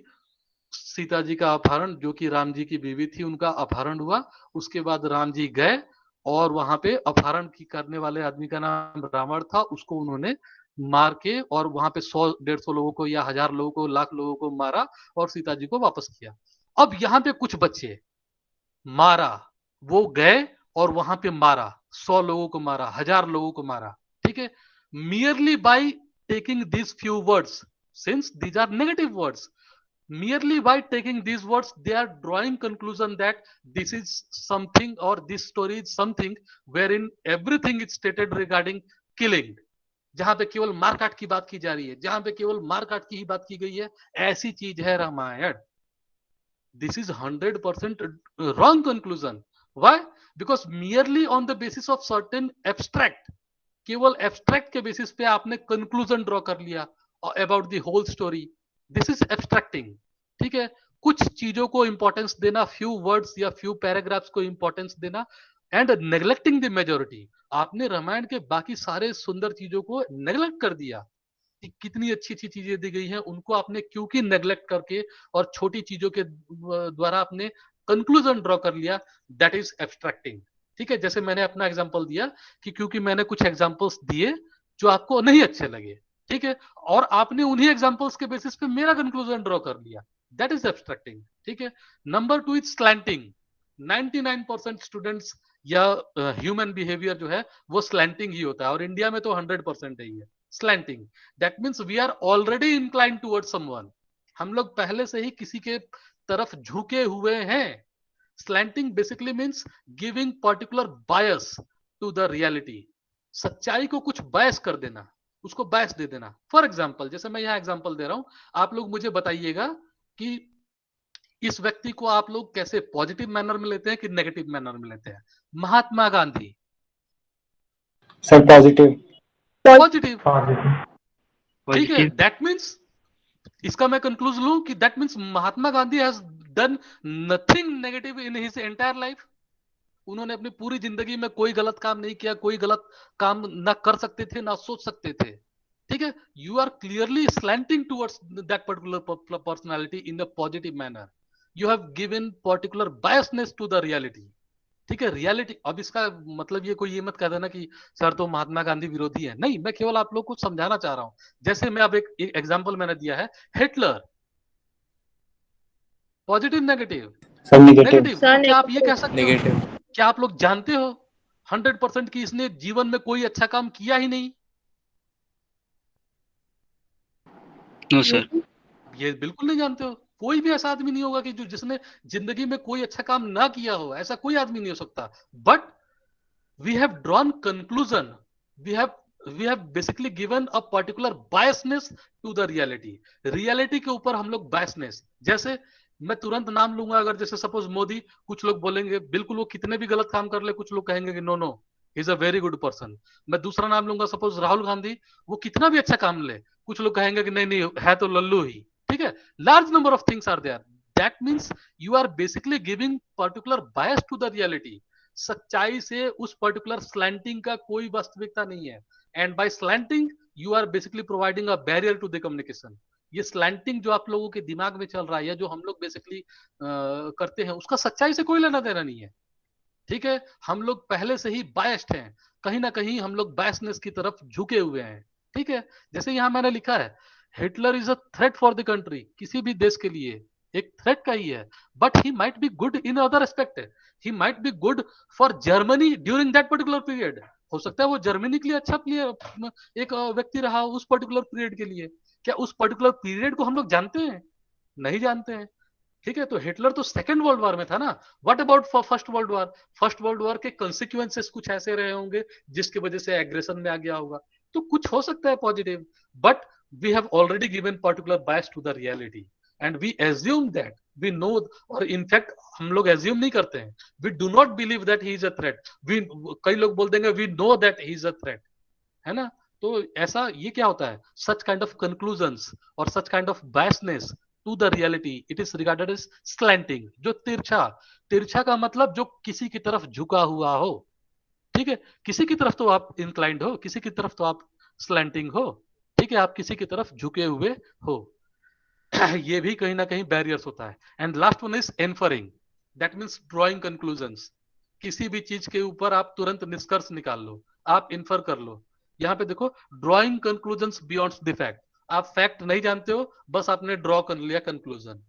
सीता जी का अपहरण, जो कि राम जी की बीवी थी, उनका अपहरण हुआ। उसके बाद राम जी गए और वहां पे अपहरण की करने वाले आदमी का नाम रावण था, उसको उन्होंने मार के और वहां पे 100-150 लोगों को या 1000 लोगों को, लाख लोगों को मारा और सीता जी को वापस किया। अब यहाँ पे कुछ बच्चे मारा, वो गए और वहां पे मारा, 100 लोगों को मारा, 1000 लोगों को मारा, ठीक है। merely by taking these few words, since these are negative words, merely by taking these words they are drawing conclusion that this is something or this story is something wherein everything is stated regarding killing। जहां पे केवल मारकाट की बात की जा रही है, जहां पे केवल मारकाट की ही बात की गई है, ऐसी चीज है Ramayan. This is 100% wrong conclusion। why? because merely on the basis of certain abstract, केवल एब्स्ट्रैक्ट के बेसिस पे आपने कंक्लूजन ड्रॉ कर लिया about the whole story. This is abstracting, ठीक है। कुछ चीजों को इंपॉर्टेंस देना, फ्यू वर्ड्स या फ्यू पैराग्राफ्स को इंपॉर्टेंस देना एंड नेग्लेक्टिंग द मेजोरिटी। आपने रामायण के बाकी सारे सुंदर चीजों को नेग्लेक्ट कर दिया। कितनी अच्छी अच्छी चीजें दी गई हैं, उनको आपने क्योंकि नेग्लेक्ट करके और छोटी चीजों के द्वारा आपने कंक्लूजन ड्रॉ कर लिया, दैट इज एब्स्ट्रैक्टिंग, ठीक है। जैसे मैंने अपना एग्जांपल दिया कि क्योंकि मैंने कुछ एग्जांपल्स दिए जो आपको नहीं अच्छे लगे, ठीक है, और आपने उन्हीं एग्जांपल्स के बेसिस पे मेरा कंक्लूजन ड्रॉ कर लिया, दैट इज एब्स्ट्रैक्टिंग, ठीक है। Number 2 is slanting. 99% स्टूडेंट्स या ह्यूमन बिहेवियर जो है वो स्लैंटिंग ही होता है, और इंडिया में तो 100% ही है slanting. That means we are already inclined towards someone, हम लोग पहले से ही किसी के तरफ झुके हुए हैं। Slanting basically means giving particular bias to the reality। सच्चाई को कुछ बायस कर देना, उसको बायस दे देना। फॉर एग्जाम्पल, जैसे मैं यहाँ एग्जाम्पल दे रहा हूं, आप लोग मुझे बताइएगा कि इस व्यक्ति को आप लोग कैसे पॉजिटिव मैनर में लेते हैं कि नेगेटिव मैनर में लेते हैं। Mahatma Gandhi sir positive. Positive, ठीक है। दैट मीन्स इसका मैं कंक्लूजन लूं कि that means Mahatma Gandhi has done nothing negative in his entire life. उन्होंने अपनी पूरी जिंदगी में कोई गलत काम नहीं किया, कोई गलत काम ना कर सकते थे ना सोच सकते थे, ठीक है। You are clearly slanting towards that particular personality in a positive manner. You have given particular biasness to the reality, ठीक है। रियलिटी, अब इसका मतलब ये कोई ये मत कह देना कि सर तो महात्मा गांधी विरोधी है, नहीं, मैं केवल आप लोग को समझाना चाह रहा हूं। जैसे मैं अब एक एग्जांपल मैंने दिया है, Hitler, positive negative? Sir negative. क्या आप ये कह सकते हो, क्या आप लोग जानते हो 100% कि इसने जीवन में कोई अच्छा काम किया ही नहीं? नो सर, ये बिल्कुल नहीं जानते हो। कोई भी ऐसा आदमी नहीं होगा कि जो जिसने जिंदगी में कोई अच्छा काम ना किया हो, ऐसा कोई आदमी नहीं हो सकता। But we have drawn conclusion, we have basically given a particular biasness to the reality. Reality के ऊपर हम लोग बायसनेस, जैसे मैं तुरंत नाम लूंगा, अगर जैसे सपोज मोदी, कुछ लोग बोलेंगे बिल्कुल वो कितने भी गलत काम कर ले, कुछ लोग कहेंगे कि no no he is a very good person. मैं दूसरा नाम लूंगा, सपोज राहुल गांधी, वो कितना भी अच्छा काम ले, कुछ लोग कहेंगे कि नहीं नहीं है तो लल्लू ही, ठीक है। Large number of things are there. That means you are basically giving particular bias to the reality. सच्चाई से उस पर्टिकुलर स्लैंटिंग का कोई वास्तविकता नहीं है, and by slanting you are basically providing a barrier to the communication. ये स्लैंटिंग जो आप लोगों के दिमाग में चल रहा है या जो हम लोग बेसिकली करते हैं, उसका सच्चाई से कोई लेना देना नहीं है। ठीक है, हम लोग पहले से ही बायस्ड हैं, कहीं ना कहीं हम लोग बायसनेस की तरफ झुके हुए हैं। ठीक है, जैसे यहां मैंने लिखा है, Hitler is a threat for the country, किसी भी देश के लिए एक थ्रेट का ही है, but he might be good in other aspect, he might be good for Germany during that particular period. हो सकता है वो जर्मनी के लिए अच्छा प्लेयर एक व्यक्ति रहा उस पर्टिकुलर पीरियड के लिए। क्या उस पर्टिकुलर पीरियड को हम लोग जानते हैं? नहीं जानते हैं। ठीक है, तो हिटलर तो सेकेंड वर्ल्ड वॉर में था ना। What about first world war? First world war के कंसिक्वेंसेस कुछ ऐसे रहे होंगे जिसकी वजह से एग्रेशन में आ गया होगा, तो कुछ हो सकता है positive, but we have already given particular bias to the reality and we assume that we know, और इनफैक्ट हम लोग एज्यूम नहीं करते हैं, we do not believe that he is a threat. We, कई लोग बोल देंगे we know that he is a threat, है ना। तो ऐसा ये क्या होता है, सच काइंड ऑफ कंक्लूजन्स और such kind of biasness to the reality, it is regarded as slanting. जो तिरछा, तिरछा का मतलब जो किसी की तरफ झुका हुआ हो। ठीक है, किसी की तरफ तो आप इंक्लाइंड हो, किसी की तरफ तो आप स्लैंटिंग हो। ठीक है, आप किसी की तरफ झुके हुए हो। ये भी कहीं ना कहीं बैरियर्स होता है। And last one is inferring, that means drawing conclusions. किसी भी चीज के ऊपर आप तुरंत निष्कर्ष निकाल लो, आप इन्फर कर लो। यहाँ पे देखो, drawing conclusions beyond the fact. आप फैक्ट नहीं जानते हो, बस आपने ड्रॉ कर लिया कंक्लूजन,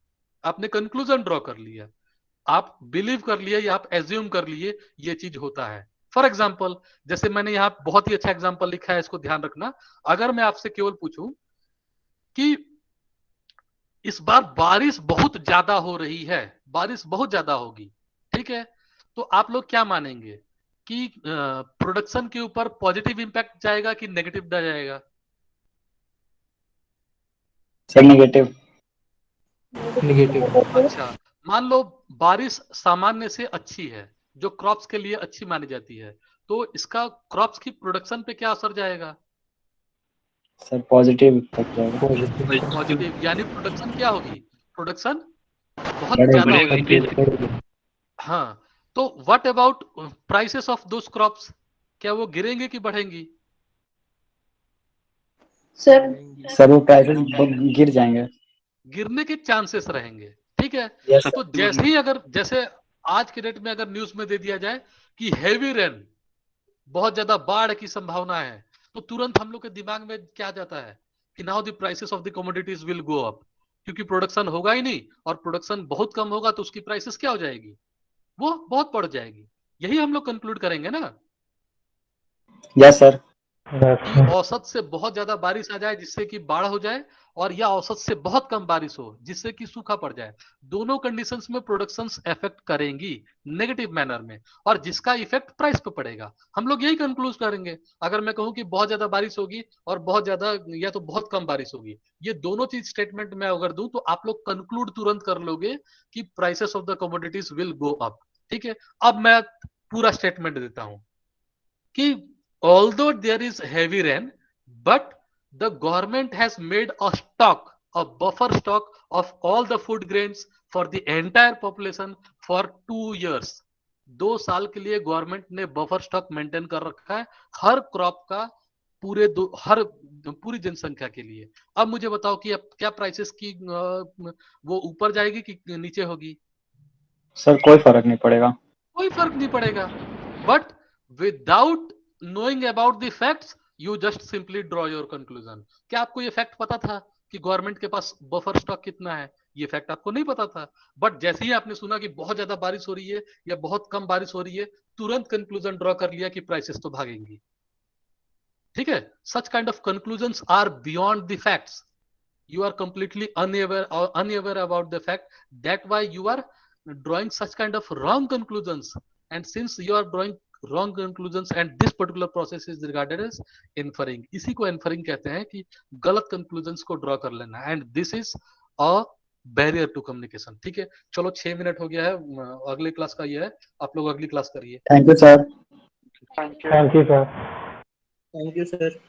आपने कंक्लूजन ड्रॉ कर लिया, आप बिलीव कर लिए या आप एज्यूम कर लिए ये चीज होता है। फॉर एग्जाम्पल, जैसे मैंने यहाँ बहुत ही अच्छा एग्जाम्पल लिखा है, इसको ध्यान रखना। अगर मैं आपसे केवल पूछूं कि इस बार बारिश बहुत ज्यादा हो रही है, बारिश बहुत ज्यादा होगी, ठीक है, तो आप लोग क्या मानेंगे कि प्रोडक्शन के ऊपर पॉजिटिव इंपैक्ट जाएगा कि नेगेटिव जाएगा? Sir negative. नेगेटिव। अच्छा, मान लो बारिश सामान्य से अच्छी है, जो क्रॉप्स के लिए अच्छी मानी जाती है, तो इसका क्रॉप्स की प्रोडक्शन पे क्या असर जाएगा? सर पॉजिटिव इफेक्ट जाएगा। पॉजिटिव, यानी प्रोडक्शन क्या होगी? प्रोडक्शन बहुत बढ़ेगा। ज्यादा बढ़ेगा, होगी। हाँ, तो what about prices of those crops, क्या वो गिरेंगे कि बढ़ेंगी? सर वो प्राइसेस गिर जाएंगे। गिरने के चांसेस रहेंगे। ठीक है, यस तो जैसे ही अगर, जैसे आज के डेट में अगर न्यूज में दे दिया जाए कि हैवी रेन, बहुत ज्यादा बाढ़ की संभावना है, तो तुरंत हम लोग के दिमाग में क्या जाता है कि now the prices of the commodities will go up, क्योंकि प्रोडक्शन होगा ही नहीं, और प्रोडक्शन बहुत कम होगा तो उसकी प्राइसेस क्या हो जाएगी? वो बहुत बढ़ जाएगी। यही हम लोग कंक्लूड करेंगे ना यस सर। कि औसत से बहुत ज्यादा बारिश आ जाए जिससे कि बाढ़ हो जाए, और या औसत से बहुत कम बारिश हो जिससे कि सूखा पड़ जाए। दोनों कंडीशंस में प्रोडक्शंस इफेक्ट करेंगी नेगेटिव मैनर में, और जिसका इफेक्ट प्राइस पे पड़ेगा। हम लोग यही कंक्लूड करेंगे। अगर मैं कहूं कि बहुत ज्यादा बारिश होगी और बहुत ज्यादा या तो बहुत कम बारिश होगी, ये दोनों चीज स्टेटमेंट में अगर दूं तो आप लोग कंक्लूड तुरंत कर लोगे कि prices of the commodities will go up. ठीक है, अब मैं पूरा स्टेटमेंट देता हूं कि although there is heavy rain, but the government has made a stock, a buffer stock of all the food grains for the entire population for 2 years. 2 साल के लिए गवर्नमेंट ने बफर स्टॉक मेंटेन कर रखा है हर क्रॉप का, पूरी जनसंख्या के लिए। अब मुझे बताओ कि अब क्या प्राइसेस की वो ऊपर जाएगी कि नीचे होगी? सर कोई फर्क नहीं पड़ेगा। कोई फर्क नहीं पड़ेगा, but without knowing about the facts you just simply draw your conclusion। क्या आपको ये फैक्ट पता था कि गवर्नमेंट के पास बफर स्टॉक कितना है? ये फैक्ट आपको नहीं पता था, बट जैसे ही आपने सुना कि बहुत ज्यादा बारिश हो रही है या बहुत कम बारिश हो रही है, तुरंत कंक्लूजन ड्रॉ कर लिया कि प्राइसेस तो भागेंगी। ठीक है, such kind of conclusions are beyond the facts. you are completely unaware about the fact, that why you are drawing such kind of wrong conclusions, and since you are drawing wrong conclusions and this particular process is regarded as inferring, इसी को inferring कहते हैं कि गलत conclusions को draw कर लेना, and this is a barrier to communication। ठीक है, चलो 6 मिनट हो गया है, अगले क्लास का ये है, आप लोग अगली क्लास करिए। Thank you sir. Thank you sir. Thank you sir.